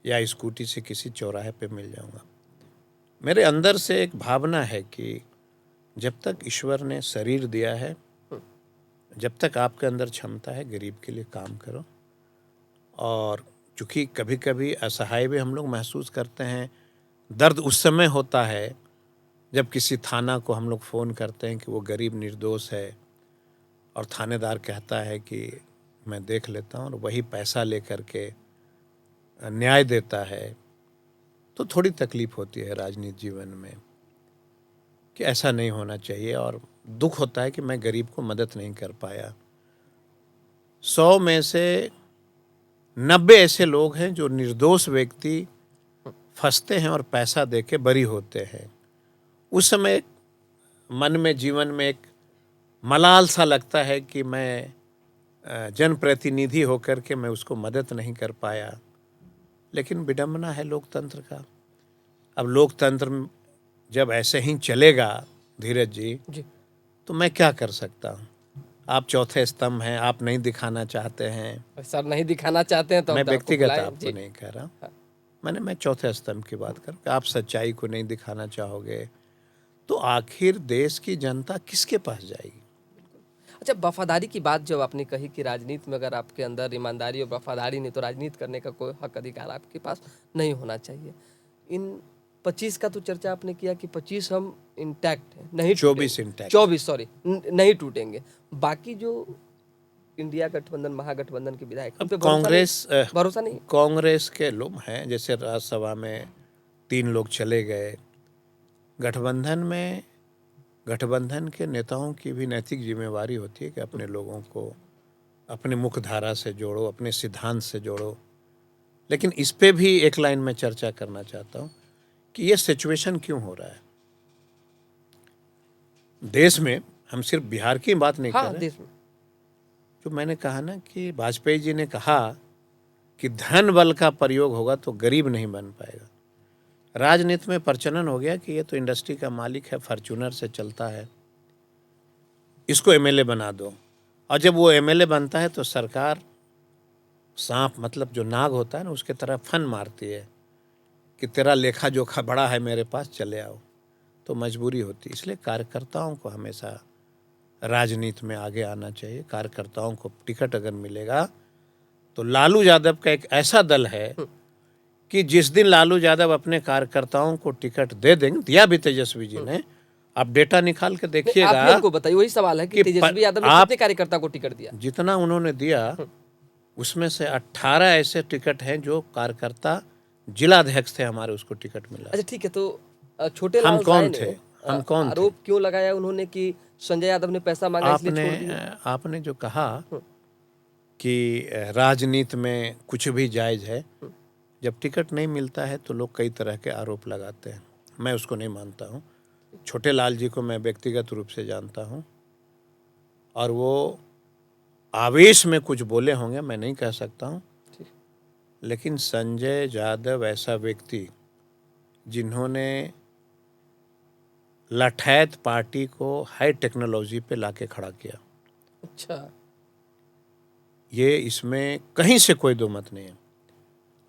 या स्कूटी से किसी चौराहे पे मिल जाऊंगा। मेरे अंदर से एक भावना है कि जब तक ईश्वर ने शरीर दिया है, जब तक आपके अंदर क्षमता है, गरीब के लिए काम करो। और चूँकि कभी कभी असहाय भी हम लोग महसूस करते हैं, दर्द उस समय होता है जब किसी थाना को हम लोग फ़ोन करते हैं कि वो गरीब निर्दोष है, और थानेदार कहता है कि मैं देख लेता हूँ, और वही पैसा लेकर के न्याय देता है, तो थोड़ी तकलीफ़ होती है राजनीति जीवन में कि ऐसा नहीं होना चाहिए। और दुख होता है कि मैं गरीब को मदद नहीं कर पाया। 100 में से 90 ऐसे लोग हैं जो निर्दोष व्यक्ति फंसते हैं और पैसा देके बरी होते हैं। उस समय मन में, जीवन में एक मलाल सा लगता है कि मैं जनप्रतिनिधि होकर के मैं उसको मदद नहीं कर पाया। लेकिन विडंबना है लोकतंत्र का। अब लोकतंत्र जब ऐसे ही चलेगा धीरज जी, तो मैं क्या कर सकता हूँ? आप चौथे स्तंभ हैं, आप नहीं दिखाना चाहते हैं। सर नहीं दिखाना चाहते हैं तो मैं आपको व्यक्तिगत बुलाएं। आपको जी। नहीं कह रहा, मैं चौथे स्तंभ की बात कर। आप सच्चाई को नहीं दिखाना चाहोगे तो आखिर देश की जनता किसके पास जाएगी? अच्छा, वफादारी की बात जब आपने कही कि राजनीति में अगर आपके अंदर ईमानदारी और वफादारी नहीं तो राजनीति करने का कोई हक अधिकार आपके पास नहीं होना चाहिए। इन 25 का तो चर्चा आपने किया कि 25 हम इंटैक्ट हैं, नहीं 24 इंटैक्ट, 24 सॉरी नहीं टूटेंगे। बाकी जो इंडिया गठबंधन, महागठबंधन के विधायक, उन पे भरोसा नहीं। कांग्रेस के लोग हैं, जैसे राज्यसभा में 3 लोग चले गए। गठबंधन के नेताओं की भी नैतिक जिम्मेवारी होती है कि अपने लोगों को अपने मुख्य धारा से जोड़ो, अपने सिद्धांत से जोड़ो। लेकिन इस पे भी एक लाइन में चर्चा करना चाहता हूँ कि ये सिचुएशन क्यों हो रहा है देश में। हम सिर्फ बिहार की बात नहीं कर रहे। देश में जो मैंने कहा ना कि वाजपेयी जी ने कहा कि धन बल का प्रयोग होगा तो गरीब नहीं बन पाएगा। राजनीति में प्रचलन हो गया कि ये तो इंडस्ट्री का मालिक है, फॉर्च्यूनर से चलता है, इसको एमएलए बना दो। और जब वो एमएलए बनता है तो सरकार सांप, मतलब जो नाग होता है ना, उसके तरह फन मारती है कि तेरा लेखा जोखा बड़ा है, मेरे पास चले आओ। तो मजबूरी होती है। इसलिए कार्यकर्ताओं को हमेशा राजनीति में आगे आना चाहिए। कार्यकर्ताओं को टिकट अगर मिलेगा तो लालू यादव का एक ऐसा दल है कि जिस दिन लालू यादव अपने कार्यकर्ताओं को टिकट दे देंगे, दिया भी तेजस्वी जी ने, आप डेटा निकाल के देखिएगा। आप ही हमको बताइए, वही सवाल है कि तेजस्वी यादव ने कितने कार्यकर्ता को टिकट दिया? जितना उन्होंने दिया उसमें से 18 ऐसे टिकट हैं जो कार्यकर्ता जिलाध्यक्ष थे हमारे, उसको टिकट मिला। अच्छा ठीक है, तो छोटे हम लाल कौन राय थे? ने हम कौन थे? आरोप क्यों लगाया उन्होंने कि संजय यादव ने पैसा मांगा इसलिए छोड़ दिया? आपने जो कहा हम्म, कि राजनीति में कुछ भी जायज है, हम्म, जब टिकट नहीं मिलता है तो लोग कई तरह के आरोप लगाते हैं। मैं उसको नहीं मानता हूँ। छोटे लाल जी को मैं व्यक्तिगत रूप से जानता हूँ और वो आवेश में कुछ बोले होंगे, मैं नहीं कह सकता हूँ। ठीक। लेकिन संजय यादव ऐसा व्यक्ति जिन्होंने लठैत पार्टी को हाई टेक्नोलॉजी पे लाके खड़ा किया, अच्छा। ये इसमें कहीं से कोई दो मत नहीं है।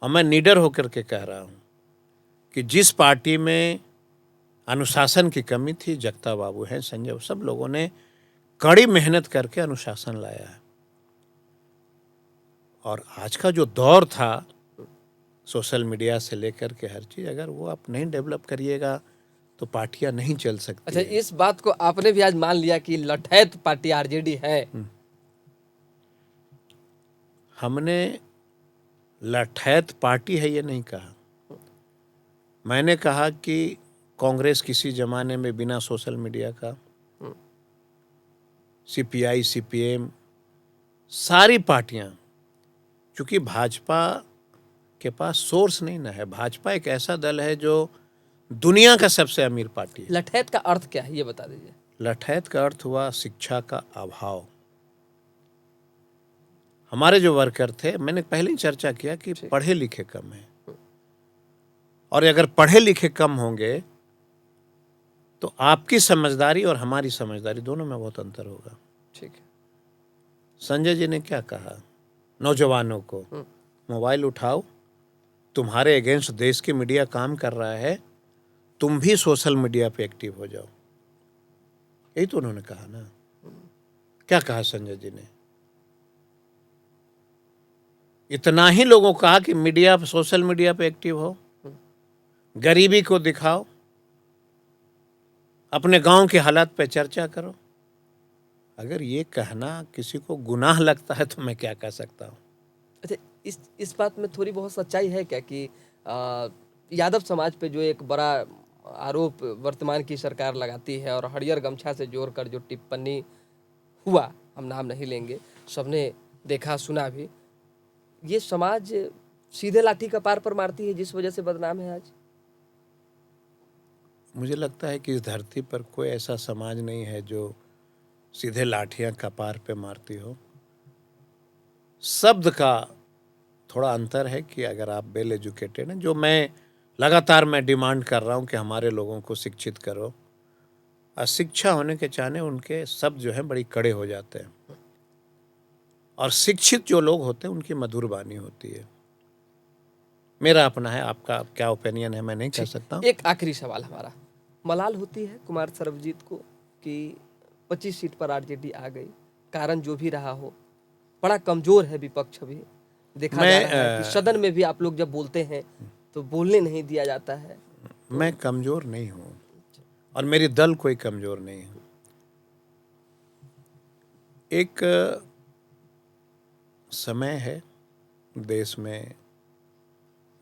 और मैं निडर होकर के कह रहा हूँ कि जिस पार्टी में अनुशासन की कमी थी, जगता बाबू हैं, संजय, सब लोगों ने कड़ी मेहनत करके अनुशासन लाया है। और आज का जो दौर था, सोशल मीडिया से लेकर के हर चीज़, अगर वो आप नहीं डेवलप करिएगा तो पार्टियां नहीं चल सकती अच्छा, है। इस बात को आपने भी आज मान लिया कि लठैत पार्टी आरजेडी है? हमने लठैत पार्टी है ये नहीं कहा। मैंने कहा कि कांग्रेस किसी जमाने में बिना सोशल मीडिया का, सीपीआई, सीपीएम, सारी पार्टियां, चूंकि भाजपा के पास सोर्स नहीं ना है। भाजपा एक ऐसा दल है जो दुनिया का सबसे अमीर पार्टी है। लठैत का अर्थ क्या है ये बता दीजिए। लठैत का अर्थ हुआ शिक्षा का अभाव। हमारे जो वर्कर थे, मैंने पहले ही चर्चा किया कि पढ़े लिखे कम हैं, और अगर पढ़े लिखे कम होंगे तो आपकी समझदारी और हमारी समझदारी दोनों में बहुत अंतर होगा। ठीक है। संजय जी ने क्या कहा नौजवानों को? मोबाइल उठाओ, तुम्हारे अगेंस्ट देश की मीडिया काम कर रहा है, तुम भी सोशल मीडिया पे एक्टिव हो जाओ। यही तो उन्होंने कहा ना। क्या कहा संजय जी ने? इतना ही लोगों को कहा कि मीडिया, सोशल मीडिया पे एक्टिव हो, गरीबी को दिखाओ, अपने गांव के हालात पे चर्चा करो। अगर ये कहना किसी को गुनाह लगता है तो मैं क्या कह सकता हूँ। अच्छा, इस बात में थोड़ी बहुत सच्चाई है क्या कि यादव समाज पे जो एक बड़ा आरोप वर्तमान की सरकार लगाती है और हरियर गमछा से जोड़कर जो टिप्पणी हुआ, हम नाम नहीं लेंगे, सबने देखा सुना भी, ये समाज सीधे लाठी कपार पर मारती है जिस वजह से बदनाम है आज? मुझे लगता है कि इस धरती पर कोई ऐसा समाज नहीं है जो सीधे लाठियां कपार पे मारती हो। शब्द का थोड़ा अंतर है कि अगर आप वेल एजुकेटेड हैं, जो मैं डिमांड कर रहा हूं कि हमारे लोगों को शिक्षित करो। अशिक्षा होने के चाहने उनके शब्द जो हैं बड़ी कड़े हो जाते हैं, और शिक्षित जो लोग होते हैं उनकी मधुर वाणी होती है। मेरा अपना है, आपका क्या ओपिनियन है मैं नहीं कह सकता। एक आखिरी सवाल हमारा, मलाल होती है कुमार सर्वजीत को कि 25 सीट पर आरजेडी आ गई, कारण जो भी रहा हो, बड़ा कमजोर है विपक्ष भी, देखा जा रहा है कि सदन में भी आप लोग जब बोलते हैं तो बोलने नहीं दिया जाता है। मैं कमजोर नहीं हूँ और मेरी दल कोई कमजोर नहीं है। एक समय है देश में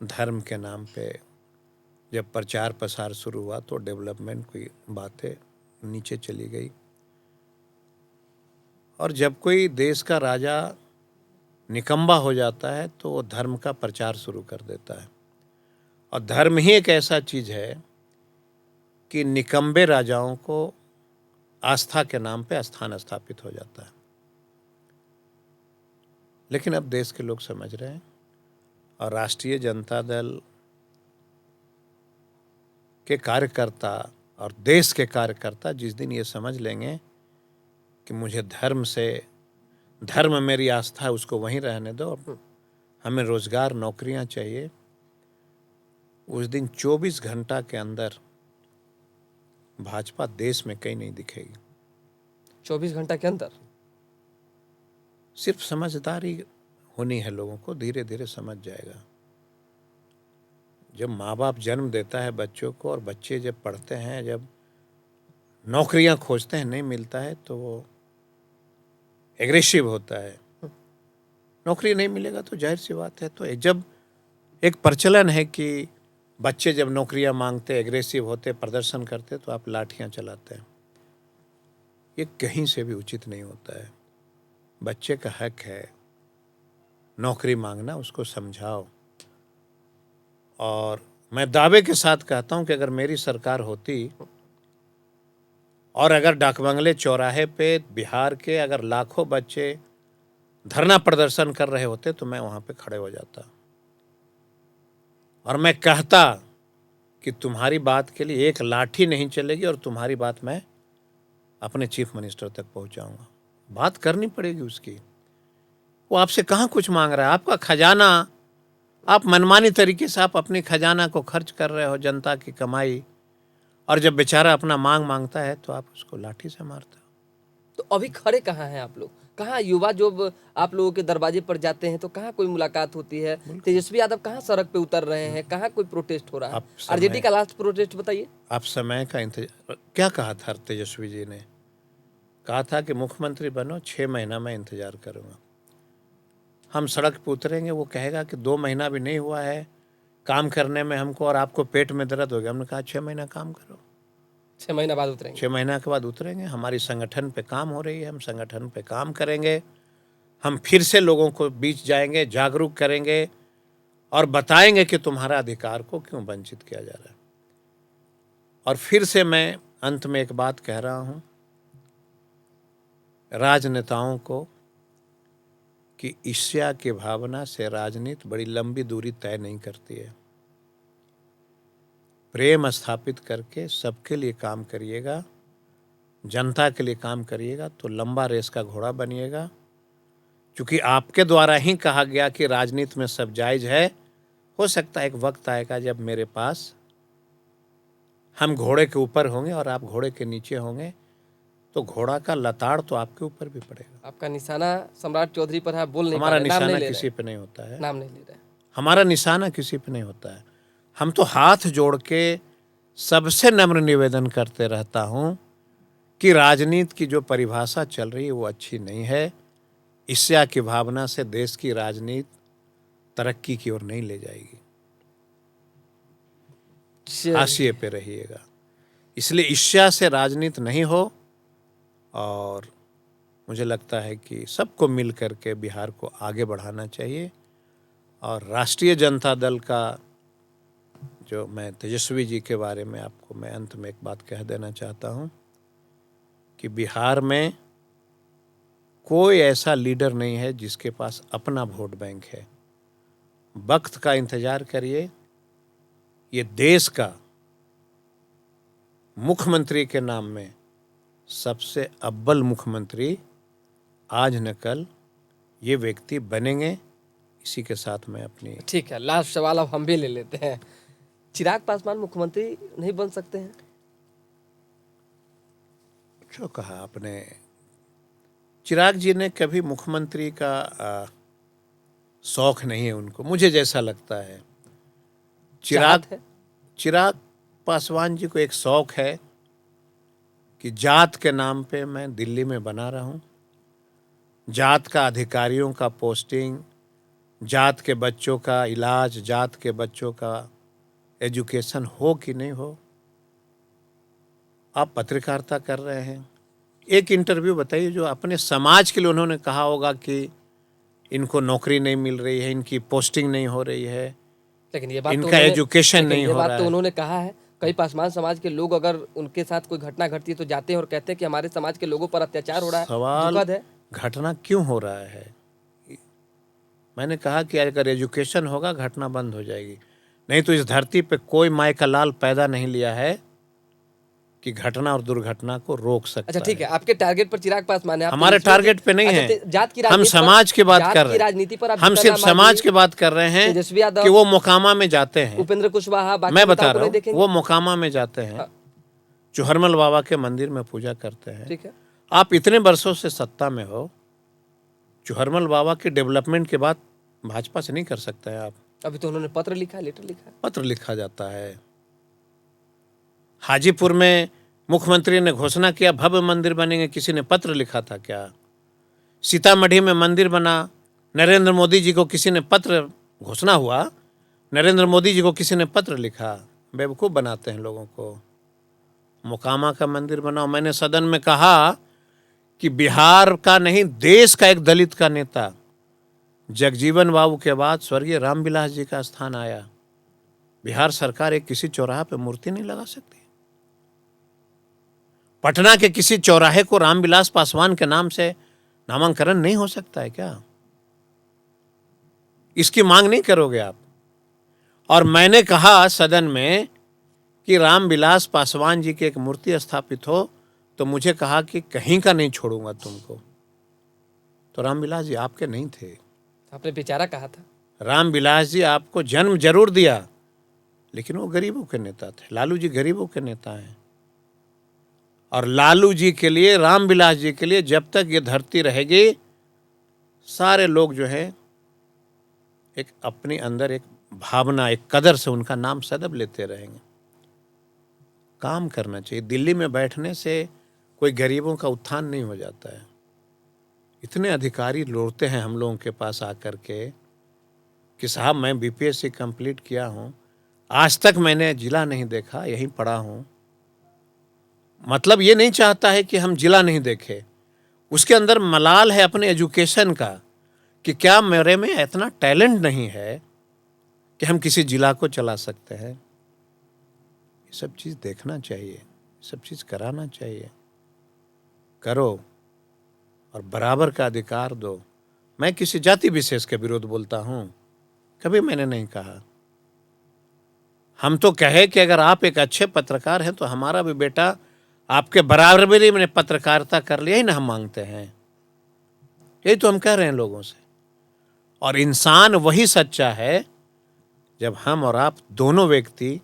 धर्म के नाम पे जब प्रचार प्रसार शुरू हुआ तो डेवलपमेंट की बातें नीचे चली गई, और जब कोई देश का राजा निकम्बा हो जाता है तो वो धर्म का प्रचार शुरू कर देता है। और धर्म ही एक ऐसा चीज है कि निकम्बे राजाओं को आस्था के नाम पे स्थान स्थापित हो जाता है। लेकिन अब देश के लोग समझ रहे हैं, और राष्ट्रीय जनता दल के कार्यकर्ता और देश के कार्यकर्ता जिस दिन ये समझ लेंगे कि मुझे धर्म मेरी आस्था है, उसको वहीं रहने दो, हमें रोजगार नौकरियां चाहिए, उस दिन 24 घंटा के अंदर भाजपा देश में कहीं नहीं दिखेगी। 24 घंटा के अंदर? सिर्फ समझदारी होनी है लोगों को, धीरे धीरे समझ जाएगा। जब माँ बाप जन्म देता है बच्चों को, और बच्चे जब पढ़ते हैं, जब नौकरियां खोजते हैं, नहीं मिलता है तो वो एग्रेसिव होता है। नौकरी नहीं मिलेगा तो जाहिर सी बात है, तो जब एक प्रचलन है कि बच्चे जब नौकरियां मांगते, एग्रेसिव होते, प्रदर्शन करते, तो आप लाठियां चलाते हैं। ये कहीं से भी उचित नहीं होता है। बच्चे का हक है नौकरी मांगना, उसको समझाओ। और मैं दावे के साथ कहता हूं कि अगर मेरी सरकार होती और अगर डाकबंगले चौराहे पे बिहार के अगर लाखों बच्चे धरना प्रदर्शन कर रहे होते तो मैं वहां पे खड़े हो जाता और मैं कहता कि तुम्हारी बात के लिए एक लाठी नहीं चलेगी और तुम्हारी बात मैं अपने चीफ मिनिस्टर तक पहुंचाऊंगा। बात करनी पड़ेगी उसकी। वो आपसे कहाँ कुछ मांग रहा है? आपका खजाना, आप मनमानी तरीके से आप अपने खजाना को खर्च कर रहे हो, जनता की कमाई, और जब बेचारा अपना मांगता है तो आप उसको लाठी से मारते हो। तो अभी खड़े कहाँ हैं आप लोग? कहाँ युवा जो आप लोगों के दरवाजे पर जाते हैं तो कहाँ कोई मुलाकात होती है? तेजस्वी यादव कहाँ सड़क पे उतर रहे हैं? कहाँ कोई प्रोटेस्ट हो रहा है? आरजेडी का लास्ट प्रोटेस्ट बताइए। आप समय का इंतजार क्या कहा था तेजस्वी जी ने? कहा था कि मुख्यमंत्री बनो, 6 महीना में इंतजार करूंगा। हम सड़क पर उतरेंगे, वो कहेगा कि 2 महीना भी नहीं हुआ है काम करने में हमको और आपको पेट में दर्द हो गया। हमने कहा 6 महीना काम करो, 6 महीना बाद उतरेंगे। 6 महीना के बाद उतरेंगे। हमारी संगठन पे काम हो रही है, हम संगठन पे काम करेंगे। हम फिर से लोगों को बीच जाएंगे, जागरूक करेंगे और बताएंगे कि तुम्हारा अधिकार को क्यों वंचित किया जा रहा है। और फिर से मैं अंत में एक बात कह रहा हूं राजनेताओं को कि ईर्ष्या की भावना से राजनीति बड़ी लंबी दूरी तय नहीं करती है। प्रेम स्थापित करके सबके लिए काम करिएगा, जनता के लिए काम करिएगा तो लंबा रेस का घोड़ा बनिएगा। क्योंकि आपके द्वारा ही कहा गया कि राजनीति में सब जायज है। हो सकता है एक वक्त आएगा जब मेरे पास हम घोड़े के ऊपर होंगे और आप घोड़े के नीचे होंगे, तो घोड़ा का लताड़ तो आपके ऊपर भी पड़ेगा। आपका निशाना सम्राट चौधरी पर है, बोल नहीं पा हमारा रहे, नाम निशाना नहीं ले किसी पे नहीं होता है, नाम नहीं ले रहे। हमारा निशाना किसी पे नहीं होता है। हम तो हाथ जोड़ के सबसे नम्र निवेदन करते रहता हूं कि राजनीति की जो परिभाषा चल रही है वो अच्छी नहीं है। ईर्ष्या की भावना से देश की राजनीति तरक्की की ओर नहीं ले जाएगी, हाशिए पे रहिएगा। इसलिए ईर्ष्या से राजनीति नहीं हो और मुझे लगता है कि सबको मिल करके बिहार को आगे बढ़ाना चाहिए। और राष्ट्रीय जनता दल का जो मैं तेजस्वी जी के बारे में आपको मैं अंत में एक बात कह देना चाहता हूं कि बिहार में कोई ऐसा लीडर नहीं है जिसके पास अपना वोट बैंक है। वक्त का इंतजार करिए, ये देश का मुख्यमंत्री के नाम में सबसे अव्वल मुख्यमंत्री आज न कल ये व्यक्ति बनेंगे। इसी के साथ मैं अपनी ठीक है, लास्ट सवाल अब हम भी ले लेते हैं। चिराग पासवान मुख्यमंत्री नहीं बन सकते हैं? जो कहा आपने, चिराग जी ने कभी मुख्यमंत्री का शौक नहीं है उनको, मुझे जैसा लगता है। चिराग पासवान जी को एक शौक है कि जात के नाम पे मैं दिल्ली में बना रहा हूँ, जात का अधिकारियों का पोस्टिंग, जात के बच्चों का इलाज, जात के बच्चों का एजुकेशन हो कि नहीं हो। आप पत्रकारिता कर रहे हैं, एक इंटरव्यू बताइए जो अपने समाज के लिए उन्होंने कहा होगा कि इनको नौकरी नहीं मिल रही है, इनकी पोस्टिंग नहीं हो रही है, लेकिन ये बात इनका एजुकेशन नहीं हो रहा है। ये बात तो उन्होंने कहा है। कई पासवान समाज के लोग अगर उनके साथ कोई घटना घटती है तो जाते हैं और कहते हैं कि हमारे समाज के लोगों पर अत्याचार हो रहा है। सवाल दुखद है। घटना क्यों हो रहा है? मैंने कहा कि अगर एजुकेशन होगा घटना बंद हो जाएगी। नहीं तो इस धरती पे कोई माय का लाल पैदा नहीं लिया है कि घटना और दुर्घटना को रोक सकता है। अच्छा ठीक है, आपके टारगेट पर चिराग पासवान है, हमारे टारगेट पे नहीं है। जात की हम समाज की बात कर रहे हैं, राजनीति पर हम सिर्फ समाज की बात कर रहे हैं कि वो मोकामा में जाते हैं। उपेंद्र कुशवाहा, मैं बता रहा हूँ, वो मोकामा में जाते हैं, चुहरमल बाबा के मंदिर में पूजा करते हैं। ठीक है, आप इतने वर्षों से सत्ता में हो, चुहरमल बाबा की डेवलपमेंट के बाद भाजपा से नहीं कर सकते हैं आप। अभी तो उन्होंने पत्र लिखा है, लेटर लिखा है। पत्र लिखा जाता है। हाजीपुर में मुख्यमंत्री ने घोषणा किया भव्य मंदिर बनेंगे, किसी ने पत्र लिखा था क्या? सीतामढ़ी में मंदिर बना, नरेंद्र मोदी जी को किसी ने पत्र, घोषणा हुआ, नरेंद्र मोदी जी को किसी ने पत्र लिखा, बेवकूफ़ बनाते हैं लोगों को। मोकामा का मंदिर बनाओ। मैंने सदन में कहा कि बिहार का नहीं, देश का एक दलित का नेता जगजीवन बाबू के बाद स्वर्गीय रामविलास जी का स्थान आया। बिहार सरकार एक किसी चौराहे पे मूर्ति नहीं लगा सकती। पटना के किसी चौराहे को रामविलास पासवान के नाम से नामांकन नहीं हो सकता है क्या? इसकी मांग नहीं करोगे आप? और मैंने कहा सदन में कि रामविलास पासवान जी की एक मूर्ति स्थापित हो, तो मुझे कहा कि कहीं का नहीं छोड़ूंगा तुमको। तो रामविलास जी आपके नहीं थे। आपने बेचारा कहा था। रामविलास जी आपको जन्म जरूर दिया, लेकिन वो गरीबों के नेता थे। लालू जी गरीबों के नेता हैं, और लालू जी के लिए, रामविलास जी के लिए जब तक ये धरती रहेगी, सारे लोग जो है एक अपने अंदर एक भावना, एक कदर से उनका नाम सदैव लेते रहेंगे। काम करना चाहिए। दिल्ली में बैठने से कोई गरीबों का उत्थान नहीं हो जाता है। इतने अधिकारी लौटते हैं हम लोगों के पास आकर के कि साहब मैं बीपीएससी कंप्लीट किया हूँ, आज तक मैंने जिला नहीं देखा, यहीं पढ़ा हूँ। मतलब ये नहीं चाहता है कि हम जिला नहीं देखें, उसके अंदर मलाल है अपने एजुकेशन का कि क्या मेरे में इतना टैलेंट नहीं है कि हम किसी जिला को चला सकते हैं। ये सब चीज़ देखना चाहिए, ये सब चीज़ कराना चाहिए। करो और बराबर का अधिकार दो। मैं किसी जाति विशेष के विरोध बोलता हूँ? कभी मैंने नहीं कहा। हम तो कहे कि अगर आप एक अच्छे पत्रकार हैं तो हमारा भी बेटा आपके बराबरी में पत्रकारिता कर लिया ही ना, हम मांगते हैं। यही तो हम कह रहे हैं लोगों से। और इंसान वही सच्चा है जब हम और आप दोनों व्यक्ति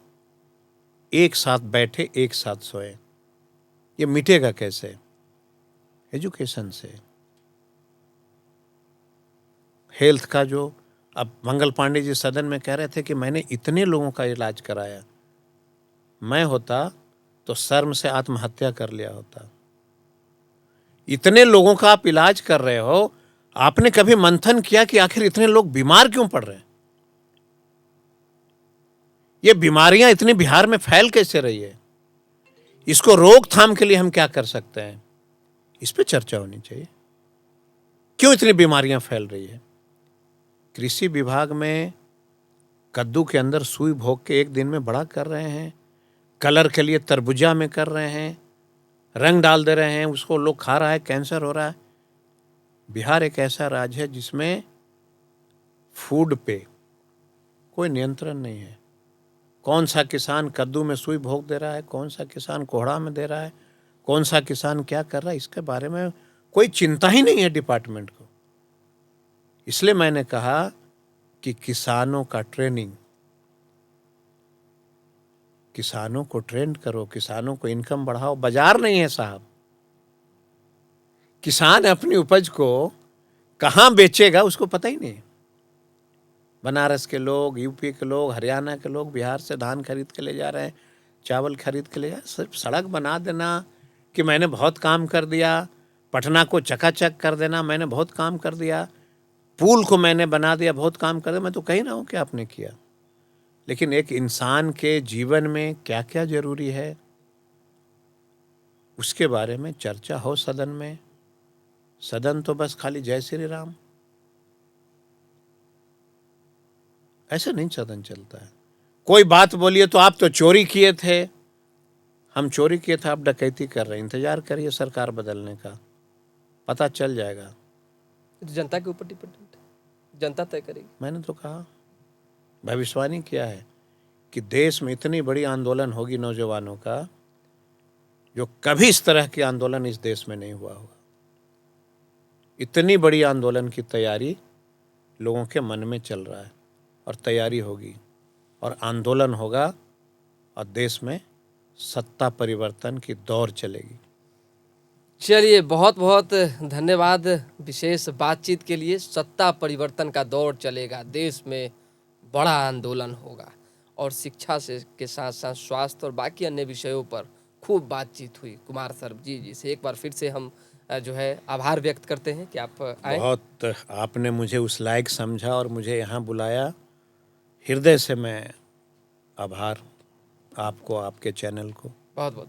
एक साथ बैठे, एक साथ सोए। ये मिटेगा कैसे? एजुकेशन से। हेल्थ का जो अब मंगल पांडे जी सदन में कह रहे थे कि मैंने इतने लोगों का इलाज कराया, मैं होता तो शर्म से आत्महत्या कर लिया होता। इतने लोगों का आप इलाज कर रहे हो, आपने कभी मंथन किया कि आखिर इतने लोग बीमार क्यों पड़ रहे हैं? ये बीमारियां इतनी बिहार में फैल कैसे रही है? इसको रोकथाम के लिए हम क्या कर सकते हैं? इस पे चर्चा होनी चाहिए। क्यों इतनी बीमारियां फैल रही है? कृषि विभाग में कद्दू के अंदर सुई भोग के एक दिन में बड़ा कर रहे हैं, कलर के लिए तरबूजा में कर रहे हैं, रंग डाल दे रहे हैं, उसको लोग खा रहा है, कैंसर हो रहा है। बिहार एक ऐसा राज्य है जिसमें फूड पे कोई नियंत्रण नहीं है। कौन सा किसान कद्दू में सुई भोग दे रहा है, कौन सा किसान कोहड़ा में दे रहा है, कौन सा किसान क्या कर रहा है, इसके बारे में कोई चिंता ही नहीं है डिपार्टमेंट को। इसलिए मैंने कहा कि किसानों का ट्रेनिंग, किसानों को ट्रेन करो, किसानों को इनकम बढ़ाओ। बाजार नहीं है साहब। किसान अपनी उपज को कहाँ बेचेगा उसको पता ही नहीं। बनारस के लोग, यूपी के लोग, हरियाणा के लोग बिहार से धान खरीद के ले जा रहे हैं, चावल खरीद के ले जा रहे हैं। सिर्फ सड़क बना देना कि मैंने बहुत काम कर दिया, पटना को चकाचक कर देना मैंने बहुत काम कर दिया, पुल को मैंने बना दिया बहुत काम कर दिया, मैं तो कह रहा हूँ कि आपने किया। लेकिन एक इंसान के जीवन में क्या क्या जरूरी है उसके बारे में चर्चा हो सदन में। सदन तो बस खाली जय श्री राम, ऐसे नहीं सदन चलता है। कोई बात बोलिए तो आप तो चोरी किए थे, हम चोरी किए थे, आप डकैती कर रहे हैं। इंतजार करिए सरकार बदलने का, पता चल जाएगा। जनता के ऊपर डिपेंडेंट है, जनता तय करेगी। मैंने तो कहा, भविष्यवाणी किया है कि देश में इतनी बड़ी आंदोलन होगी नौजवानों का जो कभी इस तरह की आंदोलन इस देश में नहीं हुआ होगा। इतनी बड़ी आंदोलन की तैयारी लोगों के मन में चल रहा है और तैयारी होगी और आंदोलन होगा और देश में सत्ता परिवर्तन की दौर चलेगी। चलिए, बहुत बहुत धन्यवाद विशेष बातचीत के लिए। सत्ता परिवर्तन का दौर चलेगा, देश में बड़ा आंदोलन होगा और शिक्षा से के साथ साथ स्वास्थ्य और बाकी अन्य विषयों पर खूब बातचीत हुई। कुमार सरबजीत जी से एक बार फिर से हम जो है आभार व्यक्त करते हैं कि आप आए। बहुत आपने मुझे उस लायक समझा और मुझे यहाँ बुलाया। हृदय से मैं आभार आपको, आपके चैनल को। बहुत बहुत